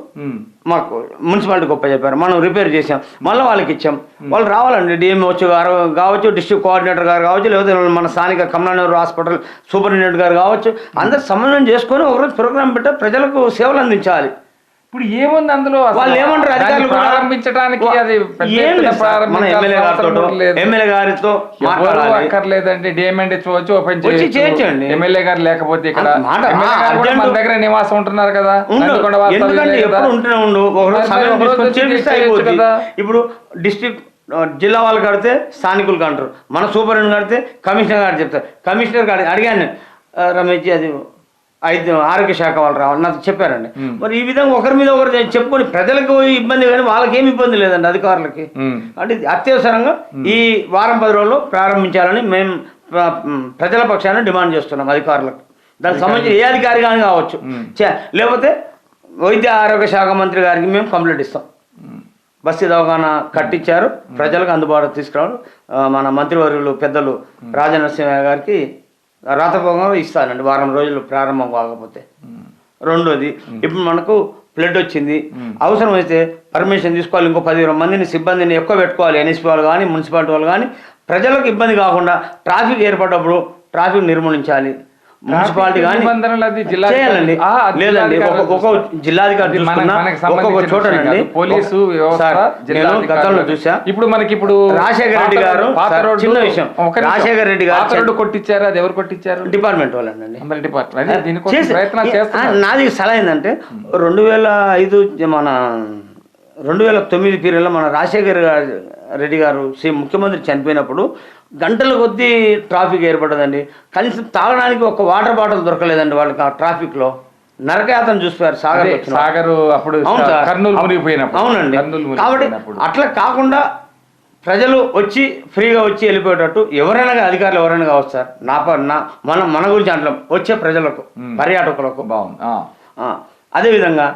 మాకు మున్సిపాలిటీ గొప్ప చెప్పారు, మనం రిపేర్ చేసాం, మళ్ళీ వాళ్ళకి ఇచ్చాం. వాళ్ళు రావాలండి, డిఎంఓ గారు కావచ్చు, డిస్ట్రిక్ట్ కోఆర్డినేటర్ గారు కావచ్చు, లేకపోతే మన స్థానిక కమలానగర్ హాస్పిటల్ సూపరింటెండెంట్ గారు కావచ్చు, అందరు సమన్వయం చేసుకొని ఒకరోజు ప్రోగ్రాం పెట్టి ప్రజలకు సేవలు అందించాలి. ఇప్పుడు ఏముంది అందులో? వాళ్ళు ఏమంటారు అధికారులు ప్రారంభించడానికి? అది ఎమ్మెల్యే గారితో అక్కర్లేదండి, డిఎంఎండ్ ఇచ్చుకోవచ్చు, ఓపెన్ చేయొచ్చండి. ఎమ్మెల్యే గారు లేకపోతే ఇక్కడ మన దగ్గర నివాసం ఉంటున్నారు కదా, ఇప్పుడు డిస్ట్రిక్ట్ జిల్లా వాళ్ళు కడితే స్థానికులు అంటారు, మన సూపరింటెండెంట్ కడితే కమిషనర్ గారు చెప్తారు. కమిషనర్ గారు అడిగాను, రమేష్ అది ఆరోగ్య శాఖ వాళ్ళు రావాలి నాకు చెప్పారండి. మరి ఈ విధంగా ఒకరి మీద ఒకరు చెప్పుకొని ప్రజలకు ఇబ్బంది కానీ వాళ్ళకి ఏమి ఇబ్బంది లేదండి అధికారులకి. అంటే అత్యవసరంగా ఈ వారం 10 రోజుల్లో ప్రారంభించాలని మేము ప్రజల పక్షాన డిమాండ్ చేస్తున్నాం అధికారులకు. దానికి సంబంధించి ఏ అధికారి కానీ కావచ్చు, లేకపోతే వైద్య ఆరోగ్య శాఖ మంత్రి గారికి మేము కంప్లైంట్ ఇస్తాం. బస్సు దవాఖానా కట్టించారు, ప్రజలకు అందుబాటులో తీసుకురావడం మన మంత్రివర్యులు పెద్దలు రాజనరసింహ గారికి రాతపూర్వకంగా ఇస్తానండి వారం రోజులు ప్రారంభం కాకపోతే. రెండోది, ఇప్పుడు మనకు ఫ్లడ్ వచ్చింది, అవసరమైతే పర్మిషన్ తీసుకోవాలి, ఇంకో 10 మందిని సిబ్బందిని ఎక్కువ పెట్టుకోవాలి, ఎన్ఎస్పీ వాళ్ళు కానీ మున్సిపాలిటీ వాళ్ళు కానీ. ప్రజలకు ఇబ్బంది కాకుండా ట్రాఫిక్ ఏర్పడ్డప్పుడు ట్రాఫిక్ నిర్మూలించాలి. మున్సిపాలిటీ కానీ చేయాలండి. లేదండి, ఒక్కొక్క జిల్లాధికారి ఒక్కొక్క చోటనండి పోలీసు గతంలో చూసా. ఇప్పుడు మనకి ఇప్పుడు రాజశేఖర రెడ్డి గారు చిన్న విషయం, రాజశేఖర రెడ్డి గారు కొట్టించారు, అది ఎవరు కొట్టించారు? డిపార్ట్మెంట్ వాళ్ళండి. డిపార్ట్మెంట్ నాది సలహా ఏంటంటే 2005 మన 2009 పీరియడ్లో మన రాజశేఖర రెడ్డి గారు ముఖ్యమంత్రి చనిపోయినప్పుడు గంటల కొద్దీ ట్రాఫిక్ ఏర్పడదండి. కనీసం తాగడానికి ఒక వాటర్ బాటిల్ దొరకలేదండి వాళ్ళకి ఆ ట్రాఫిక్లో. నరకయాతను చూస్తారు సాగర్ అప్పుడు. అవును సార్, కర్నూలు మునిగిపోయినప్పుడు. అవునండి. కాబట్టి అట్లా కాకుండా ప్రజలు వచ్చి ఫ్రీగా వచ్చి వెళ్ళిపోయేటట్టు ఎవరైనా అధికారులు ఎవరైనా కావచ్చు సార్. మన గురించి అంటాం, వచ్చే ప్రజలకు పర్యాటకులకు బాగుంది. అదేవిధంగా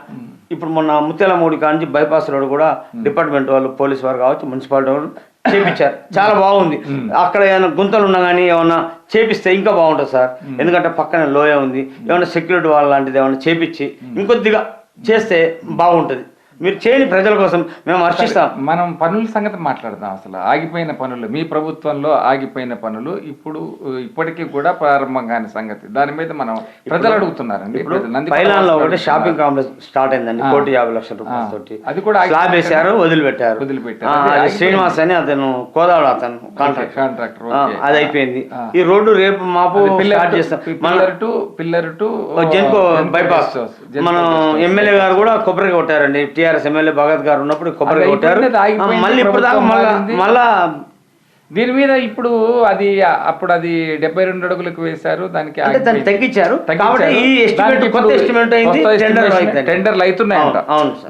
ఇప్పుడు మొన్న ముత్యాలమూడి కాంచి బైపాస్ రోడ్ కూడా డిపార్ట్మెంట్ వాళ్ళు పోలీసు వారు కావచ్చు మున్సిపాలిటీ వాళ్ళు చేపించారు, చాలా బాగుంది. అక్కడ ఏమైనా గుంతలు ఉన్నా కానీ ఏమన్నా చేపిస్తే ఇంకా బాగుంటుంది సార్. ఎందుకంటే పక్కన లోయ ఉంది, ఏమైనా సెక్యూరిటీ వాళ్ళ లాంటిది ఏమైనా చేపించి ఇంకొద్దిగా చేస్తే బాగుంటుంది. మీరు చేయని ప్రజల కోసం మేము హర్షిస్తాం. మనం పనుల సంగతి మాట్లాడదాం. అసలు ఆగిపోయిన పనులు, మీ ప్రభుత్వంలో ఆగిపోయిన పనులు ఇప్పటికీ కూడా ప్రారంభం కాని సంగతి, దాని మీద మనం ప్రజలు అడుగుతున్నారండి. పైలాన్లో ఒకటి షాపింగ్ కాంప్లెక్స్ స్టార్ట్ అయిందండి, 1,50,00,000 రూపాయలతోటి. అది కూడా స్లాబ్ వేశారు, వదిలిపెట్టారు. శ్రీనివాస్ అని అతను కోదాడ అతను కాంట్రాక్టర్, అది అయిపోయింది. ఈ రోడ్డు రేపు మాపు స్టార్ట్ చేస్తాం. పిల్లర్ టు జెన్కో బైపాస్ మనం ఎమ్మెల్యే గారు కూడా కొబ్బరి కొట్టారండి. టిఆర్ఎస్ ఎమ్మెల్యే భగత్ గారు ఉన్నప్పుడు కొబ్బరి కొట్టారు. మళ్ళీ ఇప్పుడు దాకా మళ్ళా దీని మీద ఇప్పుడు అది అప్పుడు అది 72 అడుగులకు వేశారు, దానికి తగ్గించారు. టెండర్లు అవుతున్నాయంట.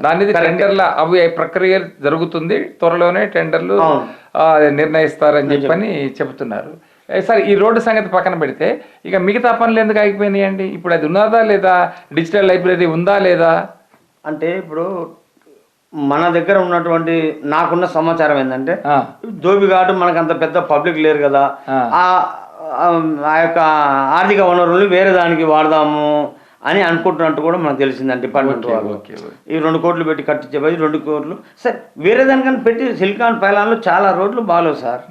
దాని టెండర్ల అవి ప్రక్రియ జరుగుతుంది, త్వరలోనే టెండర్లు నిర్ణయిస్తారని చెప్పని చెబుతున్నారు. సార్, ఈ రోడ్డు సంగతి పక్కన పెడితే ఇక మిగతా పనులు ఎందుకు ఆగిపోయినాయండి? ఇప్పుడు అది ఉన్నదా లేదా? డిజిటల్ లైబ్రరీ ఉందా లేదా? అంటే ఇప్పుడు మన దగ్గర ఉన్నటువంటి నాకున్న సమాచారం ఏంటంటే ధోబిఘాట్ మనకు అంత పెద్ద పబ్లిక్ లేరు కదా, ఆ యొక్క ఆర్థిక వనరులు వేరే దానికి వాడదాము అని అనుకుంటున్నట్టు కూడా మనకు తెలిసిందండి డిపార్ట్మెంట్ వాళ్ళు. ఈ 2 కోట్లు పెట్టి కట్టించే 2 కోట్లు సార్ వేరే దానికన్నా పెట్టి సిలికాన్ పైలాన్లో చాలా రోడ్లు బాగాలేవు సార్.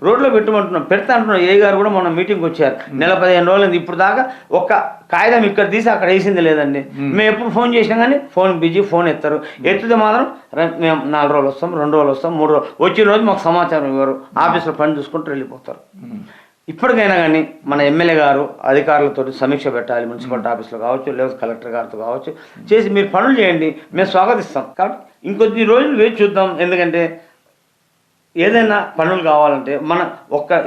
రోడ్లో పెట్టమంటున్నాం, పెడతా అంటున్నాం. ఏ గారు కూడా మొన్న మీటింగ్కి వచ్చారు, నెల 15 రోజులు. ఇప్పుడు దాకా ఒక్క కాగితం ఇక్కడ తీసి అక్కడ వేసింది లేదండి. మేము ఎప్పుడు ఫోన్ చేసినా కానీ ఫోన్ బిజీ, ఫోన్ ఎత్తారు. ఎత్తితే మాత్రం మేము 4 రోజులు వస్తాం, 2 రోజులు వస్తాం, 3 రోజులు వచ్చిన రోజు మాకు సమాచారం ఇవ్వరు, ఆఫీస్లో పని చూసుకుంటూ వెళ్ళిపోతారు. ఇప్పటికైనా కానీ మన ఎమ్మెల్యే గారు అధికారులతో సమీక్ష పెట్టాలి, మున్సిపాలిటీ ఆఫీస్లో కావచ్చు, లేదా కలెక్టర్ గారితో కావచ్చు, చేసి మీరు పనులు చేయండి, మేము స్వాగతిస్తాం. కాబట్టి ఇంకొద్ది రోజులు వేచి చూద్దాం. ఎందుకంటే ఏదైనా పనులు కావాలంటే మన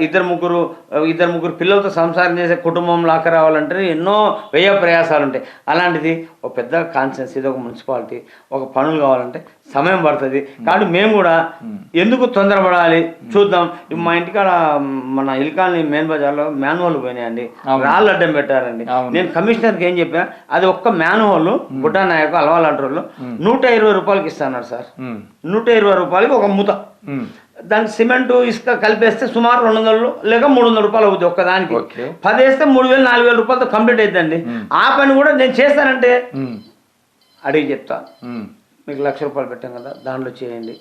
ఇద్దరు ముగ్గురు పిల్లలతో సంసారం చేసే కుటుంబం లాగా రావాలంటే ఎన్నో వ్యయ ప్రయాసాలు ఉంటాయి. అలాంటిది ఒక పెద్ద కాన్సెన్స్, ఇది ఒక మున్సిపాలిటీ, ఒక పనులు కావాలంటే సమయం పడుతుంది. కాబట్టి మేము కూడా ఎందుకు తొందరపడాలి చూద్దాం. మా ఇంటికాడ మన ఇల్కాని మెయిన్ బజార్లో మ్యాన్హోల్ పోయినాయండి, రాళ్ళు అడ్డం పెట్టారండి. నేను కమిషనర్కి ఏం చెప్పా, అది ఒక్క మ్యాన్హోల్ బుడ్డా నాయకు అలవాలంటారు 120 రూపాయలకి ఇస్తాన్నారు సార్. 120 రూపాయలకి ఒక మూత. దానికి సిమెంటు ఇసుక కలిపేస్తే సుమారు 200 లేక 300 రూపాయలు అవుతుంది ఒక్కదానికి. 10 వేస్తే 3000 4000 రూపాయలతో కంప్లీట్ అవుతుందండి. ఆ పని కూడా నేను చేస్తానంటే అడిగి చెప్తా, మీకు 1,00,000 రూపాయలు పెట్టాం కదా దాంట్లో చేయండి.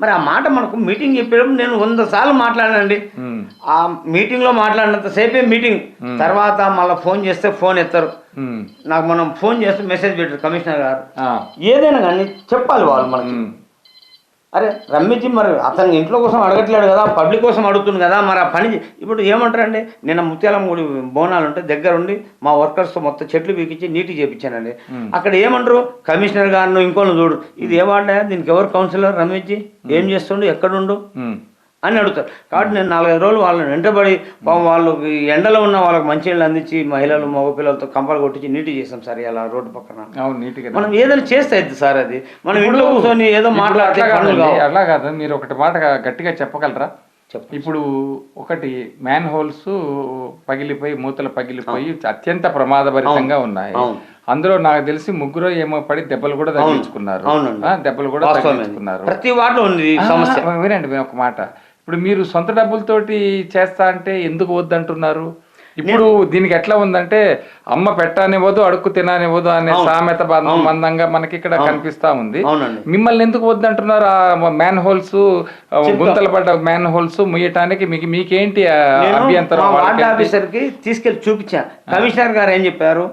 మరి ఆ మాట మనకు మీటింగ్ చెప్పేటప్పుడు నేను 100 సార్లు మాట్లాడానండి. ఆ మీటింగ్ లో మాట్లాడినంత సేపే మీటింగ్, తర్వాత మళ్ళీ ఫోన్ చేస్తే ఫోన్ ఎత్తారు. నాకు మనం ఫోన్ చేస్తే మెసేజ్ పెట్టారు కమిషనర్ గారు. ఏదైనా కానీ చెప్పాలి వాళ్ళు మనకి. అరే రమ్మిజీ మరి అతను ఇంట్లో కోసం అడగట్లేడు కదా, పబ్లిక్ కోసం అడుగుతుంది కదా, మరి ఆ పని ఇప్పుడు ఏమంటారండి. నేను ముత్యాలం గుడి బోనాలు ఉంటే దగ్గరుండి మా వర్కర్స్తో మొత్తం చెట్లు పీకించి నీట్గా చేయించానండి. అక్కడ ఏమంటారు, కమిషనర్ గారిను ఇంకోళ్ళు చూడు, ఇది ఏ వాడా, దీనికి ఎవరు కౌన్సిలర్ రమ్మిజీ, ఏం చేస్తుండు, ఎక్కడుండు అని అడుగుతారు. కాబట్టి నేను 4-5 రోజులు వాళ్ళని వెంటబడి వాళ్ళు ఎండలో ఉన్న వాళ్ళకి మంచినీళ్ళు అందించి మహిళలు మగపిల్లలతో కంపలు కొట్టించి నీటి చేస్తాం సార్. ఇలా రోడ్డు పక్కన మనం ఏదైనా చేస్తే సార్, అది మనం ఇంట్లో కూర్చొని ఏదో మాట్లాడితే అట్లా కాదు. మీరు ఒకటి మాట గట్టిగా చెప్పగలరా? ఇప్పుడు ఒకటి మ్యాన్ హోల్స్ పగిలిపోయి మూతలు పగిలిపోయి అత్యంత ప్రమాదభరితంగా ఉన్నాయి. అందులో నాకు తెలిసి 3 ఏమో పడి దెబ్బలు కూడా తగ్గించుకున్నారు. ప్రతి వార్డులో ఉంది సమస్య. వినండి ఒక మాట, ఇప్పుడు మీరు సొంత డబ్బులతోటి చేస్తా అంటే ఎందుకు వద్దంటున్నారు? ఇప్పుడు దీనికి ఎట్లా ఉందంటే అమ్మ పెట్టనివ్వదు అడుక్కు తిననివ్వదు అనే సామెత బంధంగా మనకి ఇక్కడ కనిపిస్తా ఉంది. మిమ్మల్ని ఎందుకు వద్దంటున్నారు? ఆ మ్యాన్ హోల్స్, గుంతలు పడ్డ మ్యాన్ హోల్స్ ముయ్యటానికి మీకేంటి అభ్యంతరం? వార్డ్ ఆఫీసర్ కి తీసుకెళ్లి చూపించా. కమిషనర్ గారు ఏం చెప్పారు,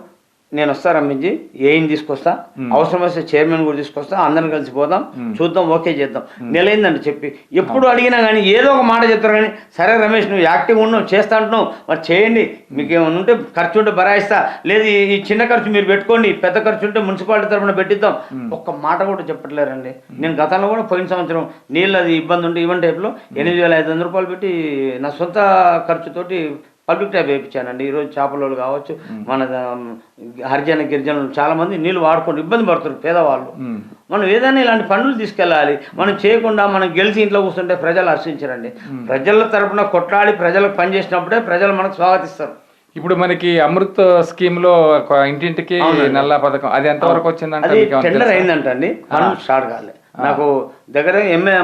నేను వస్తా రమ్మించి ఏం తీసుకొస్తా, అవసరం వస్తే చైర్మన్ కూడా తీసుకొస్తా, అందరం కలిసి పోదాం, చూద్దాం, ఓకే చేద్దాం. నెలైందండి చెప్పి. ఎప్పుడు అడిగినా కానీ ఏదో ఒక మాట చెప్తారు కానీ, సరే రమేష్ నువ్వు యాక్టివ్ ఉన్నావు, చేస్తా అంటున్నావు, మరి చేయండి, మీకు ఏమైనా ఉంటే ఖర్చు ఉంటే బరాయిస్తా, లేదు ఈ చిన్న ఖర్చు మీరు పెట్టుకోండి, పెద్ద ఖర్చు ఉంటే మున్సిపాలిటీ తరఫున పెట్టిద్దాం. ఒక్క మాట కూడా చెప్పట్లేరండి. నేను గతంలో కూడా పోయిన సంవత్సరం నీళ్ళది ఇబ్బంది ఉంటే ఈవెన్ టైప్లో 8,500 రూపాయలు పెట్టి నా సొంత ఖర్చుతోటి పబ్లిక్ ట్యాప్ వేయించానండి. ఈరోజు చేపలు కావచ్చు, మన హరిజన గిరిజనులు చాలా మంది నీళ్ళు వాడుకొని ఇబ్బంది పడుతున్నారు పేదవాళ్ళు. మనం ఏదైనా ఇలాంటి పనులు తీసుకెళ్ళాలి. మనం చేయకుండా మనం గెలిచి ఇంట్లో కూర్చుంటే ప్రజలు హర్షించరండి. ప్రజల తరపున కొట్లాడి ప్రజలకు పనిచేసినప్పుడే ప్రజలు మనకు స్వాగతిస్తారు. ఇప్పుడు మనకి అమృత్ స్కీమ్ లో ఇంటింటికి నల్లా పథకం అది ఎంతవరకు వచ్చిందంటే టెండర్ అయిందంటండి, పనులు స్టార్ట్ కాలే. నాకు దగ్గర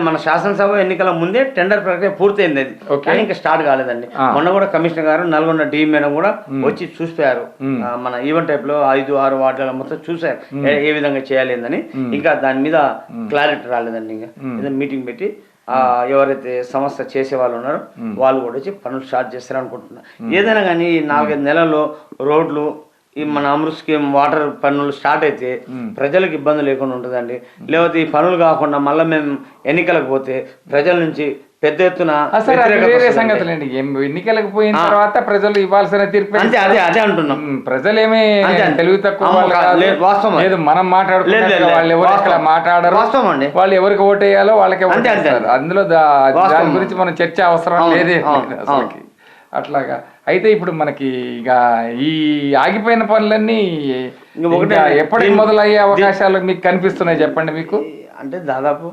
మన శాసనసభ ఎన్నికల ముందే టెండర్ ప్రక్రియ పూర్తయింది, అది కానీ ఇంకా స్టార్ట్ కాలేదండి. మొన్న కూడా కమిషనర్ గారు నల్గొండ డీ మేడం కూడా వచ్చి చూసిపోయారు. మన ఈవెంట్ టైప్ లో 5-6 వార్డుల మొత్తం చూసారు ఏ విధంగా చేయాలి అని. ఇంకా దాని మీద క్లారిటీ రాలేదండి. ఇంకా మీటింగ్ పెట్టి ఎవరైతే సమస్య చేసే వాళ్ళు ఉన్నారో వాళ్ళు కూడా వచ్చి పనులు స్టార్ట్ చేస్తారు అనుకుంటున్నారు. ఏదైనా కానీ 4-5 నెలల్లో రోడ్లు ఈ మన అమృత్ స్కీమ్ వాటర్ పనులు స్టార్ట్ అయితే ప్రజలకు ఇబ్బంది లేకుండా ఉంటుందండి. లేకపోతే ఈ పనులు కాకుండా మళ్ళీ మేము ఎన్నికలకు పోతే ప్రజల నుంచి పెద్ద ఎత్తున సంగతులండి. ఎన్నికలకు పోయిన తర్వాత ప్రజలు ఇవ్వాల్సిన తీర్పు అదే అంటున్నాం. ప్రజలేమీ తెలివి తక్కువ లేదు. మనం వాళ్ళు ఎవరు అక్కడ మాట్లాడరు, వాళ్ళు ఎవరికి ఓటేయాలో వాళ్ళకే ఓటేస్తారు. అందులో దాని గురించి మనం చర్చ అవసరం లేదే అసలుకి. అట్లాగా అయితే ఇప్పుడు మనకి ఇక ఈ ఆగిపోయిన పనులన్నీ ఎప్పటికి మొదలయ్యే అవకాశాలు మీకు కనిపిస్తున్నాయి చెప్పండి. మీకు అంటే దాదాపు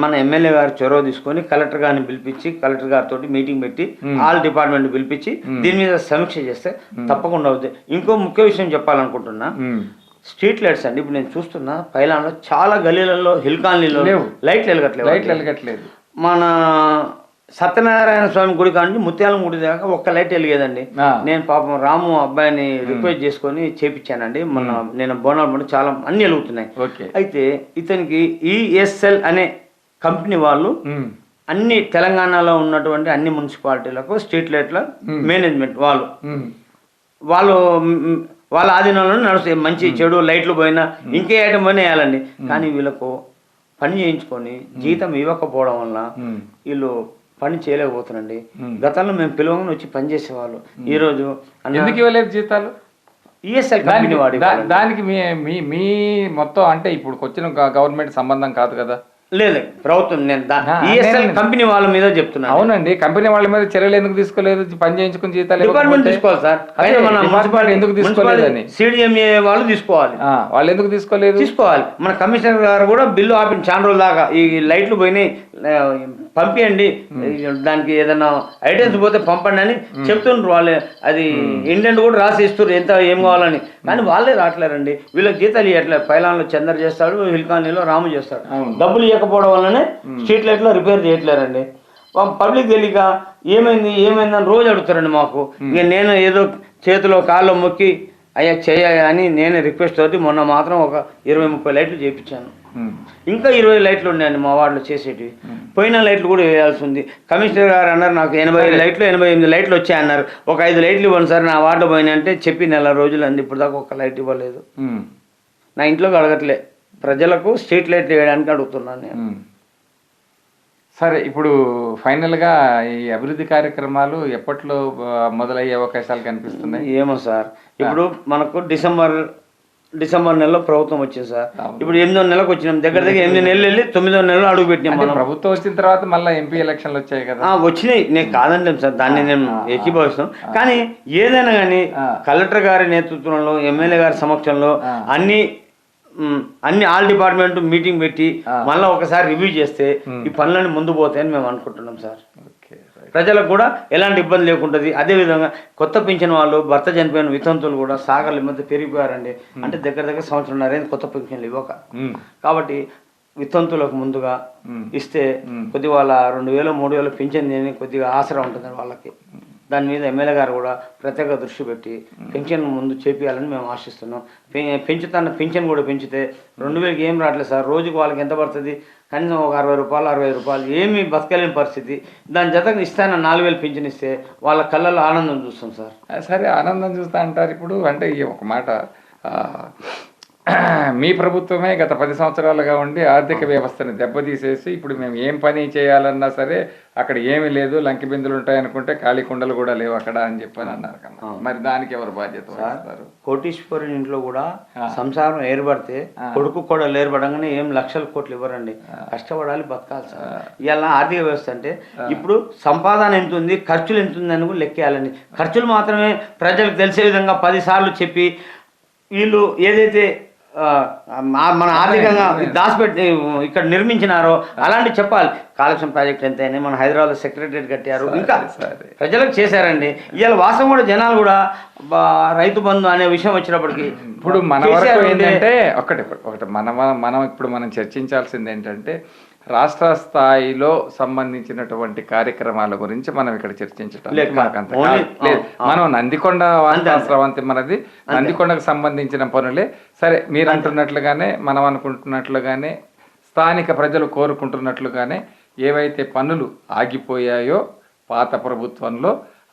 మన ఎమ్మెల్యే గారు చొరవ తీసుకొని కలెక్టర్ గారిని పిలిపించి కలెక్టర్ గారితో మీటింగ్ పెట్టి ఆల్ డిపార్ట్మెంట్ పిలిపించి దీని మీద సమీక్ష చేస్తే తప్పకుండా అవుతుంది. ఇంకో ముఖ్య విషయం చెప్పాలనుకుంటున్నా, స్ట్రీట్ లైట్స్ అండి. ఇప్పుడు నేను చూస్తున్నా పైలాన్లో చాలా గలీలలో హిల్ కాలనీలో లైట్లు వెలగట్లేదు. మన సత్యనారాయణ స్వామి గుడి కానీ ముత్యాలం గుడి దాకా ఒక్క లైట్ వెలిగేదండి. నేను పాపం రాము అబ్బాయిని రిక్వెస్ట్ చేసుకొని చేపించానండి. నేను బోనాలు చాలా అన్ని వెలుగుతున్నాయి. అయితే ఇతనికి ఈఎస్ఎల్ అనే కంపెనీ వాళ్ళు అన్ని తెలంగాణలో ఉన్నటువంటి అన్ని మున్సిపాలిటీలకు స్ట్రీట్ లైట్ల మేనేజ్మెంట్ వాళ్ళ ఆధీనంలో నడుస్తాయి. మంచి చెడు లైట్లు పోయినా ఇంకే ఐటమ్ పోయినా వేయాలండి. కానీ వీళ్ళకు పని చేయించుకొని జీతం ఇవ్వకపోవడం వల్ల వీళ్ళు పని చేయలేకపోతున్నాండి. గతంలో మేము పిలవగానే వచ్చి పని చేసేవాళ్ళు. ఈ రోజు ఎందుకు ఇవ్వలేదు జీతాలు? ఈఎస్ఎల్ కంపెనీ వాడి దానికి మీ మొత్తం అంటే ఇప్పుడు వచ్చిన గవర్నమెంట్ సంబంధం కాదు కదా. లేదు ప్రభుత్వం నేను నేను- కంపెనీ వాళ్ళ మీద చెప్తున్నాను. అవునండి, కంపెనీ వాళ్ళ మీద చర్యలు ఎందుకు తీసుకోలేదు? పని చేయించుకుని జీతాలు డిపార్ట్మెంట్ ఇవ్వకపోతే? తీసుకోవాలి సార్. అదే, పైన మన డిపార్ట్మెంట్ ఎందుకు తీసుకోలేదని? సిడిఎంఏ వాళ్ళు తీసుకోవాలి. వాళ్ళు ఎందుకు తీసుకోలేదు? తీసుకోవాలి. మన కమిషనర్ గారు కూడా బిల్లు ఆపిన చాలా రోజుల దాకా ఈ లైట్లు పోయినాయి పంపియండి, దానికి ఏదైనా ఐటమ్స్ పోతే పంపండి అని చెప్తుండ్రు వాళ్ళే. అది ఇండియన్ కూడా రాసి ఇస్తారు ఎంత ఏం కావాలని, కానీ వాళ్ళే రావట్లేరండి. వీళ్ళకి జీతాలు ఇవ్వట్లేదు. పైలాన్లో చందర్ చేస్తాడు, హిల్కానీలో రాము చేస్తాడు. డబ్బులు ఇవ్వకపోవడం వల్లనే స్ట్రీట్ లైట్లో రిపేర్ చేయట్లేరండి. పబ్లిక్ తెలియక ఏమైందని రోజు అడుగుతారండి మాకు. ఇక నేను ఏదో చేతిలో కాళ్ళు మొక్కి అయ్యా చేయ అని నేను రిక్వెస్ట్ తోటి మొన్న మాత్రం ఒక 20-30 లైట్లు చేయించాను. ఇంకా 20 లైట్లు ఉన్నాయండి మా వార్డులో చేసేటివి. పోయిన లైట్లు కూడా వేయాల్సి ఉంది. కమిషనర్ గారు అన్నారు నాకు 80 లైట్లు 88 లైట్లు వచ్చాయన్నారు. ఒక 5 లైట్లు ఇవ్వండి సార్ నా వార్డు పోయినా అంటే చెప్పి నెల రోజులు అంది, ఇప్పుడు దాకా ఒక లైట్ ఇవ్వలేదు. నా ఇంట్లోకి అడగట్లే, ప్రజలకు స్ట్రీట్ లైట్లు వేయడానికి అడుగుతున్నాను నేను. సరే, ఇప్పుడు ఫైనల్గా ఈ అభివృద్ధి కార్యక్రమాలు ఎప్పట్లో మొదలయ్యే అవకాశాలు కనిపిస్తున్నాయి? ఏమో సార్, ఇప్పుడు మనకు డిసెంబర్ నెలలో ప్రభుత్వం వచ్చింది సార్. ఇప్పుడు 8వ నెలకు వచ్చినాం, దగ్గర 8 నెలలు వెళ్ళి 9వ నెలలో అడుగు పెట్టినాం. మనం ప్రభుత్వం వచ్చిన తర్వాత మళ్ళీ ఎంపీ ఎలక్షన్లు వచ్చాయి కదా? వచ్చినాయి, నేను కాదంటాను సార్, దాన్ని నేను ఏకీభవిస్తాను. కానీ ఏదైనా కానీ కలెక్టర్ గారి నేతృత్వంలో, ఎమ్మెల్యే గారి సమక్షంలో అన్ని ఆల్ డిపార్ట్మెంట్ మీటింగ్ పెట్టి మళ్ళీ ఒకసారి రివ్యూ చేస్తే ఈ పనులన్నీ ముందు పోతాయని మేము అనుకుంటున్నాం సార్. ప్రజలకు కూడా ఎలాంటి ఇబ్బంది లేకుంటుంది. అదేవిధంగా కొత్త పింఛన్ వాళ్ళు, భర్త చనిపోయిన వితంతువులు కూడా సాగర్ల మధ్య పెరిగిపోయారండి. అంటే దగ్గర సంవత్సరంన్నర కొత్త పింఛన్లు ఇవ్వక. కాబట్టి వితంతువులకు ముందుగా ఇస్తే కొద్దిగా వాళ్ళ 2000-3000 పింఛన్ కొద్దిగా ఆసరా ఉంటుంది వాళ్ళకి. దాని మీద ఎమ్మెల్యే గారు కూడా ప్రత్యేక దృష్టి పెట్టి పెన్షన్ ముందు చేపియాలని మేము ఆశిస్తున్నాం. పింఛన్ కూడా పెంచితే 2000కి ఏం రావట్లేదు సార్. రోజుకు వాళ్ళకి ఎంత పడుతుంది? కనీసం ఒక 60 రూపాయలు 65 రూపాయలు ఏమీ బతకలేని పరిస్థితి. దాని జతకు ఇస్తాన 4000 పింఛన్ ఇస్తే వాళ్ళ కళ్ళల్లో ఆనందం చూస్తాం సార్. సరే, ఆనందం చూస్తా అంటారు. ఇప్పుడు అంటే ఈ ఒక మాట, మీ ప్రభుత్వమే గత 10 సంవత్సరాలుగా ఉండి ఆర్థిక వ్యవస్థని దెబ్బతీసేసి ఇప్పుడు మేము ఏం పని చేయాలన్నా సరే అక్కడ ఏమీ లేదు, లంకి బిందులు ఉంటాయనుకుంటే ఖాళీ కుండలు కూడా లేవు అక్కడ అని చెప్పని అన్నారు కదా. మరి దానికి ఎవరు బాధ్యత వహిస్తారు? కోటీశ్వరుని ఇంట్లో కూడా సంసారం ఏర్పడితే కొడుకు కూడా ఏర్పడంగానే ఏం లక్షల కోట్లు ఇవ్వరండి. కష్టపడాలి, బతకాలి సార్. ఇలా ఆర్థిక వ్యవస్థ అంటే ఇప్పుడు సంపాదన ఎంత ఉంది, ఖర్చులు ఎంత ఉంది అని కూడా లెక్కేయాలండి. ఖర్చులు మాత్రమే ప్రజలకు తెలిసే విధంగా 10 సార్లు చెప్పి వీళ్ళు ఏదైతే మన ఆర్థికంగా దాచిపెట్టి ఇక్కడ నిర్మించినారో అలాంటి చెప్పాలి. కాళేశ్వరం ప్రాజెక్ట్ ఎంత అయినా, మన హైదరాబాద్ సెక్రటరియట్ కట్టారు, ఇంకా ప్రజలకు చేశారండి. ఇవాళ వాస్తవం కూడా జనాలు కూడా రైతు బంధు అనే విషయం వచ్చినప్పటికీ ఇప్పుడు మన వరకు ఏంటంటే ఒకటి మనం ఇప్పుడు చర్చించాల్సింది ఏంటంటే రాష్ట్ర స్థాయిలో సంబంధించినటువంటి కార్యక్రమాల గురించి మనం ఇక్కడ చర్చించటం మనం నందికొండ వార్తా స్రవంతి మనది నందికొండకు సంబంధించిన పనులే. సరే, మీరు అంటున్నట్లుగానే మనం అనుకుంటున్నట్లుగానే స్థానిక ప్రజలు కోరుకుంటున్నట్లుగానే ఏవైతే పనులు ఆగిపోయాయో పాత ప్రభుత్వంలో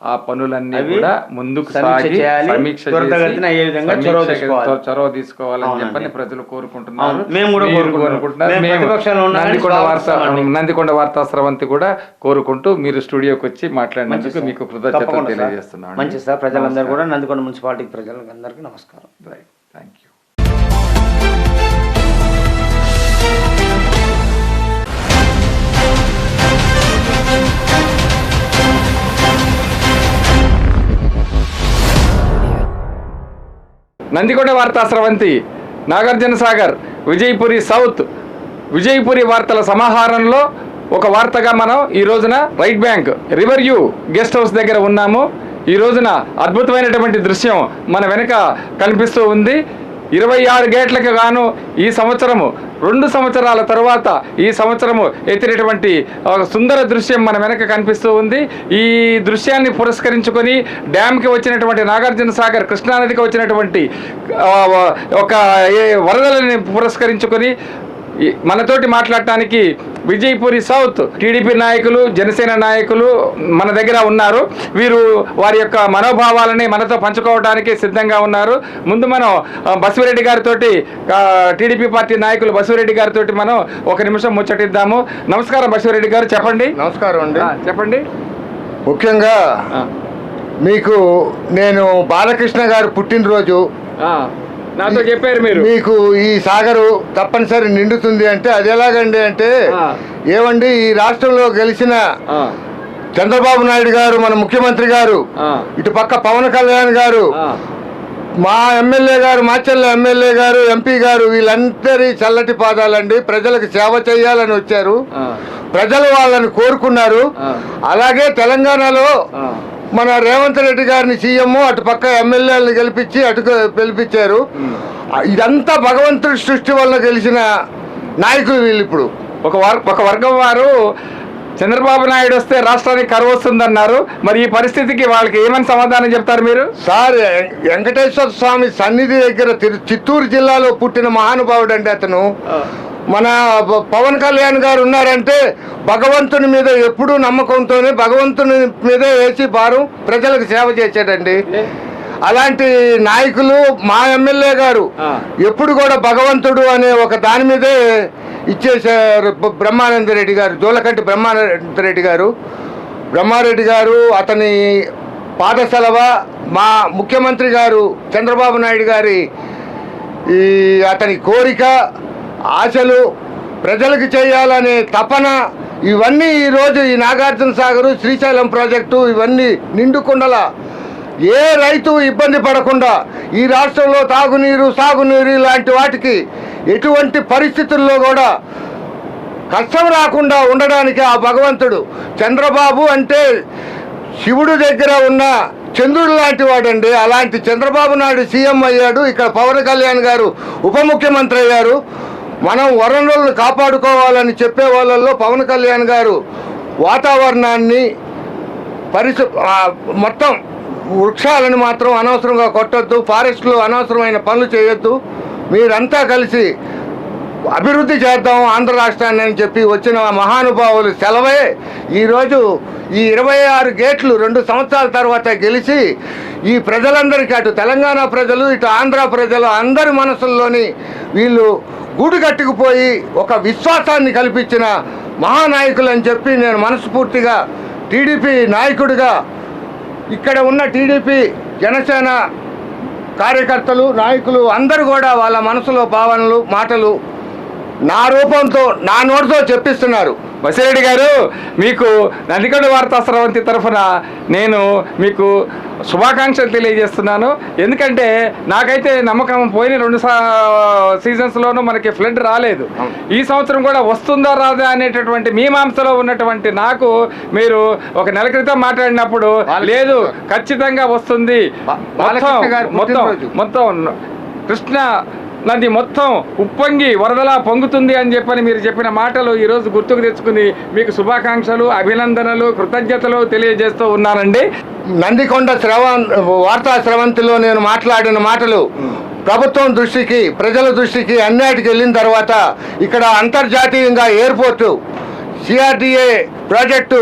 ఆ పనులన్నీ కూడా ముందుకు సాగి సమీక్ష చొరవ తీసుకోవాలని చెప్పని ప్రజలు కోరుకుంటున్నారు. నందికొండ వార్తా స్రవంతి కూడా కోరుకుంటూ మీరు స్టూడియోకి వచ్చి మాట్లాడినందుకు మీకు కృతజ్ఞతలు తెలియజేస్తున్నాను. మంచి సార్, ప్రజలందరూ కూడా నందికొండ మున్సిపాలిటీ ప్రజలందరికీ నమస్కారం. Thank you. నందికొండ వార్తా స్రవంతి, నాగార్జున సాగర్, విజయపురి సౌత్, విజయపురి వార్తల సమాహారంలో ఒక వార్తగా మనం ఈ రోజున right bank river view guest house దగ్గర ఉన్నాము. ఈ రోజున అద్భుతమైనటువంటి దృశ్యం మన వెనుక కనిపిస్తూ ఉంది. 26 గేట్లకు గాను ఈ సంవత్సరము 2 సంవత్సరాల తరువాత ఈ సంవత్సరము ఎత్తినటువంటి సుందర దృశ్యం మన వెనక కనిపిస్తూ ఉంది. ఈ దృశ్యాన్ని పురస్కరించుకొని డ్యామ్కి వచ్చినటువంటి నాగార్జున సాగర్ కృష్ణానదికి వచ్చినటువంటి ఒక వరదలని పురస్కరించుకొని మనతోటి మాట్లాడటానికి విజయపురి సౌత్ టీడీపీ నాయకులు, జనసేన నాయకులు మన దగ్గర ఉన్నారు. వీరు వారి యొక్క మనోభావాలని మనతో పంచుకోవడానికి సిద్ధంగా ఉన్నారు. ముందు మనం బసిరెడ్డి గారితో, టీడీపీ పార్టీ నాయకులు బసిరెడ్డి గారితో మనం 1 నిమిషం ముచ్చటిద్దాము. నమస్కారం బసిరెడ్డి గారు, చెప్పండి. నమస్కారం అండి. చెప్పండి. ముఖ్యంగా మీకు నేను బాలకృష్ణ గారు పుట్టినరోజు నాతో చెప్పారు మీరు. మీకు ఈ సాగరు తప్పనిసరి నిండుతుంది అంటే అది ఎలాగండి అంటే ఏమండి ఈ రాష్ట్రంలో గెలిచిన చంద్రబాబు నాయుడు గారు మన ముఖ్యమంత్రి గారు, ఇటు పక్క పవన్ కళ్యాణ్ గారు, మా ఎమ్మెల్యే గారు, మాచర్ల ఎమ్మెల్యే గారు, ఎంపీ గారు, వీళ్ళందరి చల్లటి పాదాలండి. ప్రజలకు సేవ చేయాలని వచ్చారు, ప్రజలు వాళ్ళని కోరుకున్నారు. అలాగే తెలంగాణలో మన రేవంత్ రెడ్డి గారిని సీఎం, అటు పక్క ఎమ్మెల్యేలను గెలిపించి అటు గెలిపించారు. ఇదంతా భగవంతుడి సృష్టి వల్ల గెలిచిన నాయకులు వీళ్ళు. ఇప్పుడు ఒక వర్గం వారు చంద్రబాబు నాయుడు వస్తే రాష్ట్రానికి కరువు వస్తుందన్నారు. మరి ఈ పరిస్థితికి వాళ్ళకి ఏమని సమాధానం చెప్తారు మీరు? సార్, వెంకటేశ్వర స్వామి సన్నిధి దగ్గర చిత్తూరు జిల్లాలో పుట్టిన మహానుభావుడు అండి అతను. మన పవన్ కళ్యాణ్ గారు ఉన్నారంటే భగవంతుని మీద ఎప్పుడూ నమ్మకంతోనే భగవంతుని మీదే వేసి భారం ప్రజలకు సేవ చేశాడండి. అలాంటి నాయకులు మా ఎమ్మెల్యే గారు ఎప్పుడు కూడా భగవంతుడు అనే ఒక దాని మీదే ఇచ్చేశారు. బ్రహ్మానందరెడ్డి గారు, జోలకంటి బ్రహ్మారెడ్డి గారు అతని పాదసెలవ మా ముఖ్యమంత్రి గారు చంద్రబాబు నాయుడు గారి అతని కోరిక, ఆశలు, ప్రజలకు చేయాలనే తపన, ఇవన్నీ ఈరోజు ఈ నాగార్జున సాగరు, శ్రీశైలం ప్రాజెక్టు ఇవన్నీ నిండుకుండల ఏ రైతు ఇబ్బంది పడకుండా ఈ రాష్ట్రంలో తాగునీరు, సాగునీరు లాంటి వాటికి ఎటువంటి పరిస్థితుల్లో కూడా కష్టం రాకుండా ఉండడానికి ఆ భగవంతుడు, చంద్రబాబు అంటే శివుడు దగ్గర ఉన్న చంద్రుడు లాంటి వాడండి. అలాంటి చంద్రబాబు నాయుడు సీఎం అయ్యాడు, ఇక్కడ పవన్ కళ్యాణ్ గారు ఉప ముఖ్యమంత్రి అయ్యారు. మనం వనరులను కాపాడుకోవాలని చెప్పే వాళ్ళల్లో పవన్ కళ్యాణ్ గారు వాతావరణాన్ని మొత్తం వృక్షాలను మాత్రం అనవసరంగా కొట్టొద్దు, ఫారెస్ట్లో అనవసరమైన పనులు చేయొద్దు, మీరంతా కలిసి అభివృద్ధి చేద్దాం ఆంధ్ర రాష్ట్రాన్ని అని చెప్పి వచ్చిన మహానుభావులు సెలవే ఈరోజు ఈ 26 గేట్లు 2 సంవత్సరాల తర్వాత గెలిచి ఈ ప్రజలందరికీ, అటు తెలంగాణ ప్రజలు, ఇటు ఆంధ్ర ప్రజలు అందరి మనసుల్లోని వీళ్ళు గూడు కట్టుకుపోయి ఒక విశ్వాసాన్ని కల్పించిన మహానాయకులు అని చెప్పి నేను మనస్ఫూర్తిగా టీడీపీ నాయకుడిగా, ఇక్కడ ఉన్న టీడీపీ జనసేన కార్యకర్తలు, నాయకులు అందరూ కూడా వాళ్ళ మనసులో భావనలు, మాటలు నా రూపంతో, నా నోటితో చెప్పిస్తున్నారు. బసిరెడ్డి గారు, మీకు నందికొండ వార్తా స్రవంతి తరఫున నేను మీకు శుభాకాంక్షలు తెలియజేస్తున్నాను. ఎందుకంటే నాకైతే నమ్మకం పోయిన 2 సీజన్స్లోనూ మనకి ఫ్లడ్ రాలేదు. ఈ సంవత్సరం కూడా వస్తుందా రాదా అనేటటువంటి మీమాంసలో ఉన్నటువంటి నాకు మీరు ఒక నెల క్రితం మాట్లాడినప్పుడు లేదు ఖచ్చితంగా వస్తుంది, మొత్తం కృష్ణ నది మొత్తం ఉప్పొంగి వరదలా పొంగుతుంది అని చెప్పని మీరు చెప్పిన మాటలు ఈరోజు గుర్తుకు తెచ్చుకుని మీకు శుభాకాంక్షలు, అభినందనలు, కృతజ్ఞతలు తెలియజేస్తూ ఉన్నానండి. నందికొండ వార్తా స్రవంతిలో నేను మాట్లాడిన మాటలు ప్రభుత్వం దృష్టికి, ప్రజల దృష్టికి అన్నిటికి వెళ్ళిన తర్వాత ఇక్కడ అంతర్జాతీయంగా airport, CRDA project,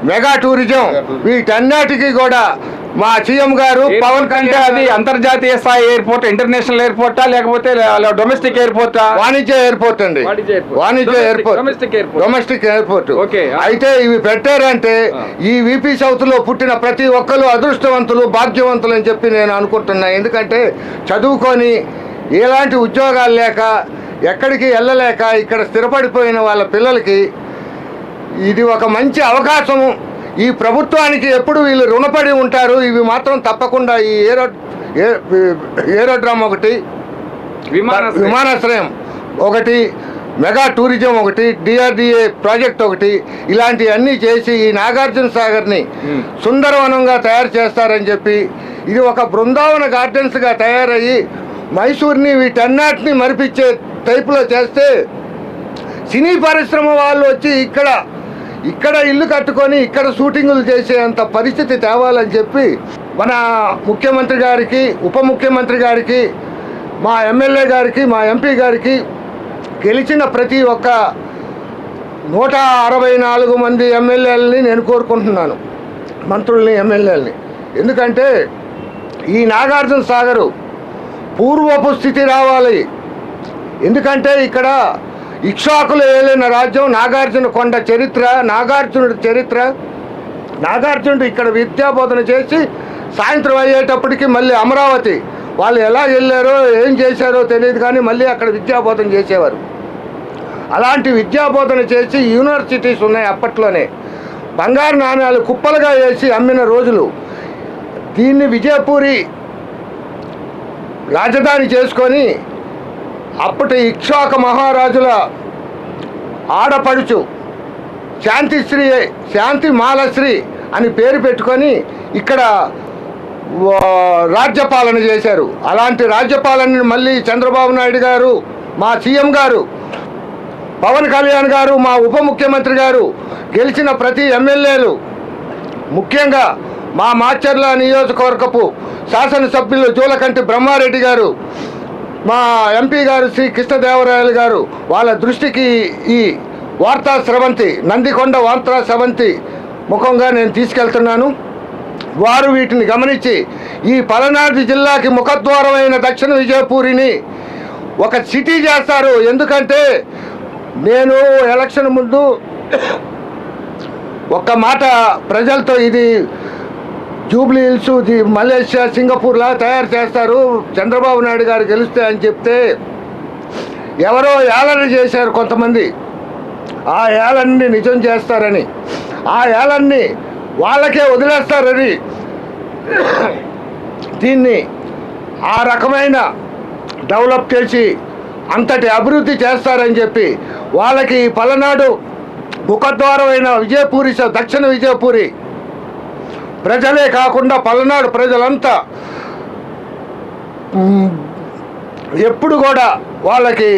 mega tourism, వీటన్నిటికీ కూడా మా సీఎం గారు పవన్ కంటే అది అంతర్జాతీయ స్థాయి ఎయిర్పోర్ట్, ఇంటర్నేషనల్ ఎయిర్పోర్టా లేకపోతే డొమెస్టిక్ ఎయిర్పోర్టా? వాణిజ్య ఎయిర్పోర్ట్ అండి, వాణిజ్య ఎయిర్పోర్ట్, డొమెస్టిక్ ఎయిర్పోర్ట్. అయితే ఇవి పెట్టారంటే ఈ విపి సౌత్ లో పుట్టిన ప్రతి ఒక్కరు అదృష్టవంతులు, భాగ్యవంతులు అని చెప్పి నేను అనుకుంటున్నా. ఎందుకంటే చదువుకొని ఎలాంటి ఉద్యోగాలు లేక, ఎక్కడికి వెళ్ళలేక ఇక్కడ స్థిరపడిపోయిన వాళ్ళ పిల్లలకి ఇది ఒక మంచి అవకాశము. ఈ ప్రభుత్వానికి ఎప్పుడు వీళ్ళు రుణపడి ఉంటారు. ఇవి మాత్రం తప్పకుండా ఈ ఏరోడ్రామ్ ఒకటి, విమానాశ్రయం ఒకటి, మెగా టూరిజం ఒకటి, డిఆర్డిఏ ప్రాజెక్ట్ ఒకటి, ఇలాంటివన్నీ చేసి ఈ నాగార్జున సాగర్ని సుందరవనంగా తయారు చేస్తారని చెప్పి, ఇది ఒక బృందావన గార్డెన్స్గా తయారయ్యి మైసూర్ని వీటన్నిటిని మరిపించే టైపులో చేస్తే సినీ పరిశ్రమ వాళ్ళు వచ్చి ఇక్కడ ఇల్లు కట్టుకొని ఇక్కడ షూటింగులు చేసేంత పరిస్థితి తేవాలని చెప్పి మన ముఖ్యమంత్రి గారికి, ఉప ముఖ్యమంత్రి గారికి, మా ఎమ్మెల్యే గారికి, మా ఎంపీ గారికి, గెలిచిన ప్రతి ఒక్క 164 మంది ఎమ్మెల్యేలని నేను కోరుకుంటున్నాను, మంత్రుల్ని, ఎమ్మెల్యేలని. ఎందుకంటే ఈ నాగార్జున సాగరు పూర్వపు స్థితి రావాలి. ఎందుకంటే ఇక్కడ ఇక్ష్వాకులు ఏలిన రాజ్యం, నాగార్జున కొండ చరిత్ర, నాగార్జునుడి చరిత్ర. నాగార్జునుడు ఇక్కడ విద్యాబోధన చేసి సాయంత్రం అయ్యేటప్పటికి మళ్ళీ అమరావతి వాళ్ళు ఎలా వెళ్ళారో ఏం చేశారో తెలియదు, కానీ మళ్ళీ అక్కడ విద్యాబోధన చేసేవారు. అలాంటి విద్యాబోధన చేసి యూనివర్సిటీస్ ఉన్నాయి. అప్పట్లోనే బంగారు నాణ్యాలు కుప్పలుగా వేసి అమ్మిన రోజులు. దీన్ని విజయపూరి రాజధాని చేసుకొని అప్పటి ఇక్ష్వాక మహారాజుల ఆడపడుచు శాంతి మాలశ్రీ అని పేరు పెట్టుకొని ఇక్కడ రాజ్యపాలన చేశారు. అలాంటి రాజ్యపాలనని మళ్ళీ చంద్రబాబు నాయుడు గారు, మా సీఎం గారు, పవన్ కళ్యాణ్ గారు, మా ఉప ముఖ్యమంత్రి గారు, గెలిచిన ప్రతి ఎమ్మెల్యేలు, ముఖ్యంగా మా మాచర్ల నియోజకవర్గపు శాసనసభ్యులు జూలకంటి బ్రహ్మారెడ్డి గారు, మా ఎంపీ గారు శ్రీ కృష్ణదేవరాయలు గారు, వాళ్ళ దృష్టికి ఈ వార్తా స్రవంతి, నందికొండ వార్తా స్రవంతి ముఖంగా నేను తీసుకెళ్తున్నాను. వారు వీటిని గమనించి ఈ పలనాడు జిల్లాకి ముఖద్వారమైన దక్షిణ విజయపూరిని ఒక సిటీ చేస్తారు. ఎందుకంటే నేను ఎలక్షన్ ముందు ఒక్క మాట ప్రజలతో, ఇది జూబ్లీ హిల్స్, ఇది మలేషియా, సింగపూర్లా తయారు చేస్తారు చంద్రబాబు నాయుడు గారు గెలిస్తే అని చెప్తే ఎవరో ఏలన చేశారు కొంతమంది. ఆ ఏలన్ని నిజం చేస్తారని, ఆ ఏలన్ని వాళ్ళకే వదిలేస్తారని, దీన్ని ఆ రకమైన డెవలప్ చేసి అంతటి అభివృద్ధి చేస్తారని చెప్పి వాళ్ళకి పలనాడు ముఖద్వారమైన విజయపూరి, దక్షిణ విజయపూరి ప్రజలే కాకుండా పలనాడు ప్రజలంతా ఎప్పుడు కూడా వాళ్ళకి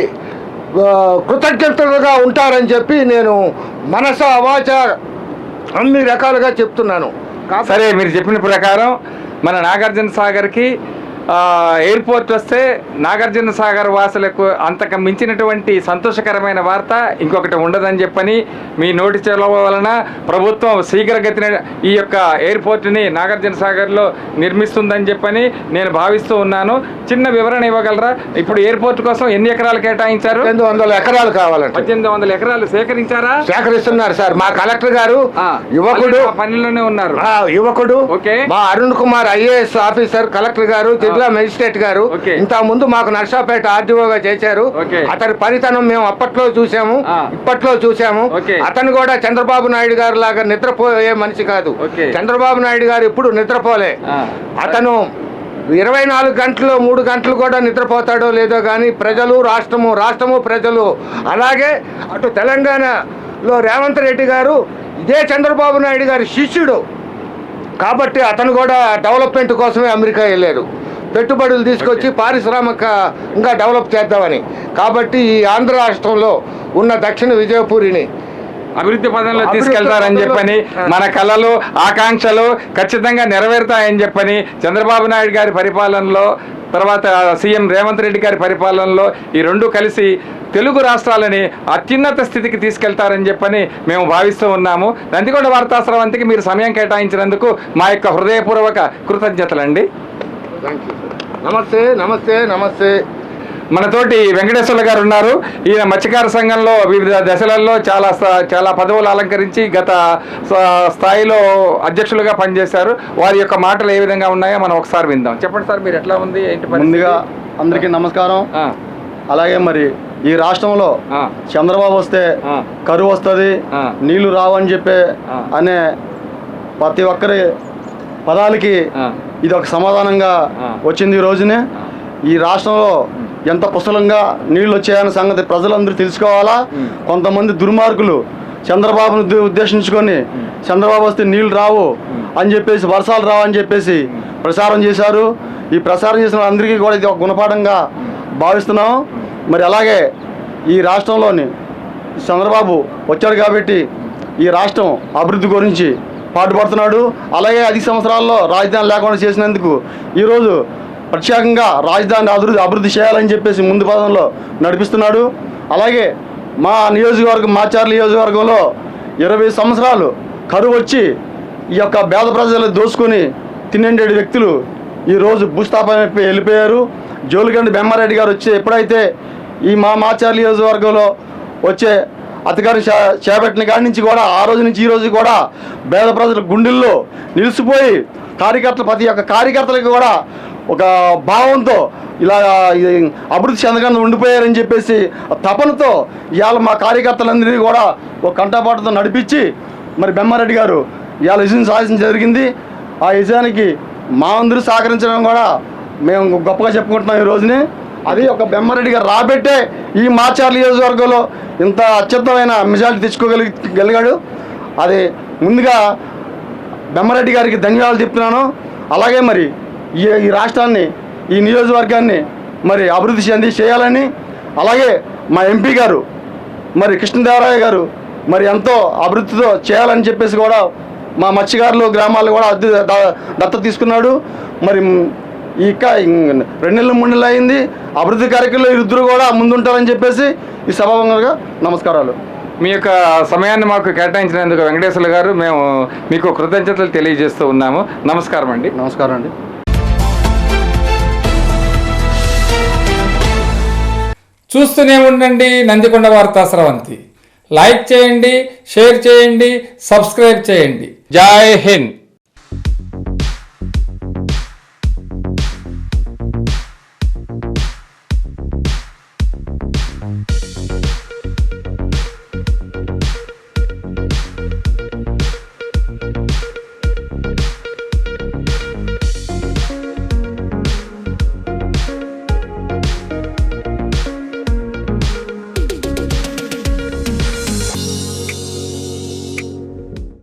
కృతజ్ఞతలుగా ఉంటారని చెప్పి నేను మనస వాచ అన్ని రకాలుగా చెప్తున్నాను. సరే, మీరు చెప్పిన ప్రకారం మన నాగార్జున సాగర్కి ఎయిర్పోర్ట్ వస్తే నాగార్జున సాగర్ వాసులకు అంతకు మించినటువంటి సంతోషకరమైన వార్త ఇంకొకటి ఉండదని చెప్పని మీ నోటి చెలవ వలన ప్రభుత్వం శీఘ్రగతిన ఈ యొక్క ఎయిర్పోర్ట్ని నాగార్జున సాగర్లో నిర్మిస్తుందని చెప్పని నేను భావిస్తూ ఉన్నాను. చిన్న వివరణ ఇవ్వగలరా? ఇప్పుడు ఎయిర్పోర్ట్ కోసం ఎన్ని ఎకరాలు కేటాయించారు? 800 ఎకరాలు కావాలంటే 1800 ఎకరాలు సేకరించారా? సేకరిస్తున్నారు సార్. మా కలెక్టర్ గారు యువకుడు పనిలోనే ఉన్నారు. యువకుడు మా Arun Kumar IAS officer, collector గారు, జిల్లా మెజిస్ట్రేట్ గారు ఇంత ముందు మాకు నర్సాపేట ఆర్డీఓగా చేశారు. అతని పనితనం మేము అప్పట్లో చూసాము, ఇప్పట్లో చూసాము. అతను కూడా చంద్రబాబు నాయుడు గారు లాగా నిద్రపోయే మనిషి కాదు. చంద్రబాబు నాయుడు గారు ఎప్పుడు నిద్రపోలే. అతను 24 గంటలు 3 గంటలు కూడా నిద్రపోతాడో లేదో కానీ ప్రజలు, రాష్ట్రము ప్రజలు, అలాగే అటు తెలంగాణలో రేవంత్ రెడ్డి గారు ఇదే చంద్రబాబు నాయుడు గారి శిష్యుడు కాబట్టి అతను కూడా డెవలప్మెంట్ కోసమే అమెరికా వెళ్ళారు, పెట్టుబడులు తీసుకొచ్చి పారిశ్రామికంగా డెవలప్ చేద్దామని. కాబట్టి ఈ ఆంధ్ర రాష్ట్రంలో ఉన్న దక్షిణ విజయపూరిని అభివృద్ధి పదంలో తీసుకెళ్తారని చెప్పని, మన కళలు ఆకాంక్షలు ఖచ్చితంగా నెరవేరుతాయని చెప్పని చంద్రబాబు నాయుడు గారి పరిపాలనలో, తర్వాత సీఎం రేవంత్ రెడ్డి గారి పరిపాలనలో ఈ రెండు కలిసి తెలుగు రాష్ట్రాలని అత్యున్నత స్థితికి తీసుకెళ్తారని చెప్పని మేము భావిస్తూ ఉన్నాము. నందికొండ వార్తా స్రవంతికి మీరు సమయం కేటాయించినందుకు మా యొక్క హృదయపూర్వక కృతజ్ఞతలండి. నమస్తే నమస్తే నమస్తే. మనతోటి వెంకటేశ్వర్లు గారు ఉన్నారు. ఈయన మత్స్యకార సంఘంలో వివిధ దశలలో చాలా పదవులు అలంకరించి గత స్థాయిలో అధ్యక్షులుగా పనిచేశారు. వారి యొక్క మాటలు ఏ విధంగా ఉన్నాయో మనం ఒకసారి విందాం. చెప్పండి సార్, మీరు ఎట్లా ఉంది ఏంటి? ముందుగా అందరికీ నమస్కారం. అలాగే మరి ఈ రాష్ట్రంలో చంద్రబాబు వస్తే కరువు వస్తుంది, నీళ్లు రావని చెప్పే అనే ప్రతి ఒక్కరి పదాలకి ఇది ఒక సమాధానంగా వచ్చింది. ఈ రోజునే ఈ రాష్ట్రంలో ఎంత పుష్కలంగా నీళ్లు వచ్చాయన్న సంగతి ప్రజలందరూ తెలుసుకోవాలా. కొంతమంది దుర్మార్గులు చంద్రబాబును ఉద్దేశించుకొని చంద్రబాబు వస్తే నీళ్లు రావు అని చెప్పేసి, వర్షాలు రావు అని చెప్పేసి ప్రచారం చేశారు. ఈ ప్రచారం చేసిన అందరికీ కూడా ఇది ఒక గుణపాఠంగా భావిస్తున్నాం. మరి అలాగే ఈ రాష్ట్రంలోని చంద్రబాబు వచ్చాడు కాబట్టి ఈ రాష్ట్రం అభివృద్ధి గురించి పాటుపడుతున్నాడు. అలాగే 10 సంవత్సరాల్లో రాజధాని లేకుండా చేసినందుకు ఈరోజు ప్రత్యేకంగా రాజధాని అభివృద్ధి చేయాలని చెప్పేసి ముందు పదంలో నడిపిస్తున్నాడు. అలాగే మా నియోజకవర్గం, మాచార్ల నియోజకవర్గంలో 20 సంవత్సరాలు కరువు వచ్చి ఈ యొక్క పేద ప్రజలు దోసుకొని తినే వ్యక్తులు ఈరోజు భూస్థాపన వెళ్ళిపోయారు. జోలిగండి బెమ్మారెడ్డి గారు వచ్చి ఎప్పుడైతే ఈ మా మాచార్ల నియోజకవర్గంలో వచ్చే అధికారం చేపట్టిన కాడి నుంచి కూడా ఆ రోజు నుంచి ఈ రోజు కూడా పేద ప్రజల గుండెల్లో నిలిచిపోయి కార్యకర్తలు, ప్రతి ఒక్క కార్యకర్తలకు కూడా ఒక భావంతో ఇలా అభివృద్ధి చెందకుండా ఉండిపోయారని చెప్పేసి తపనతో ఇవాళ మా కార్యకర్తలందరినీ కూడా ఒక కంటపాటుతో నడిపించి మరి బెమ్మారెడ్డి గారు ఇవాళ విజయం సాధించడం జరిగింది. ఆ విజయానికి మా అందరూ సహకరించడం కూడా మేము గొప్పగా చెప్పుకుంటున్నాం ఈ రోజుని. అది ఒక బెమ్మారెడ్డి గారు రాబట్టే ఈ మాచార్ల నియోజకవర్గంలో ఇంత అత్యుత్తమైన మెజారిటీ తెచ్చుకోగలిగాడు. అది ముందుగా బెమ్మారెడ్డి గారికి ధన్యవాదాలు చెప్తున్నాను. అలాగే మరి ఈ రాష్ట్రాన్ని ఈ నియోజకవర్గాన్ని మరి అభివృద్ధి చేయాలని, అలాగే మా ఎంపీ గారు మరి కృష్ణదేవరాయ గారు మరి ఎంతో అభివృద్ధితో చేయాలని చెప్పేసి కూడా మా మత్స్యకారులు గ్రామాలు కూడా దత్తత తీసుకున్నాడు. మరి ఇక 2 నెలలు 3 నెలలు అయింది. అభివృద్ధి కార్యక్రమంలో ఇద్దరు కూడా ముందుంటారని చెప్పేసి ఈ సభాముఖంగా నమస్కారాలు. మీ యొక్క సమయాన్ని మాకు కేటాయించినందుకు వెంకటేశ్వర్లు గారు మేము మీకు కృతజ్ఞతలు తెలియజేస్తూ ఉన్నాము. నమస్కారం అండి. నమస్కారం అండి. చూస్తూనే ఉండండి నందికొండ వార్తా స్రవంతి. లైక్ చేయండి, షేర్ చేయండి, సబ్స్క్రైబ్ చేయండి. జై హింద్.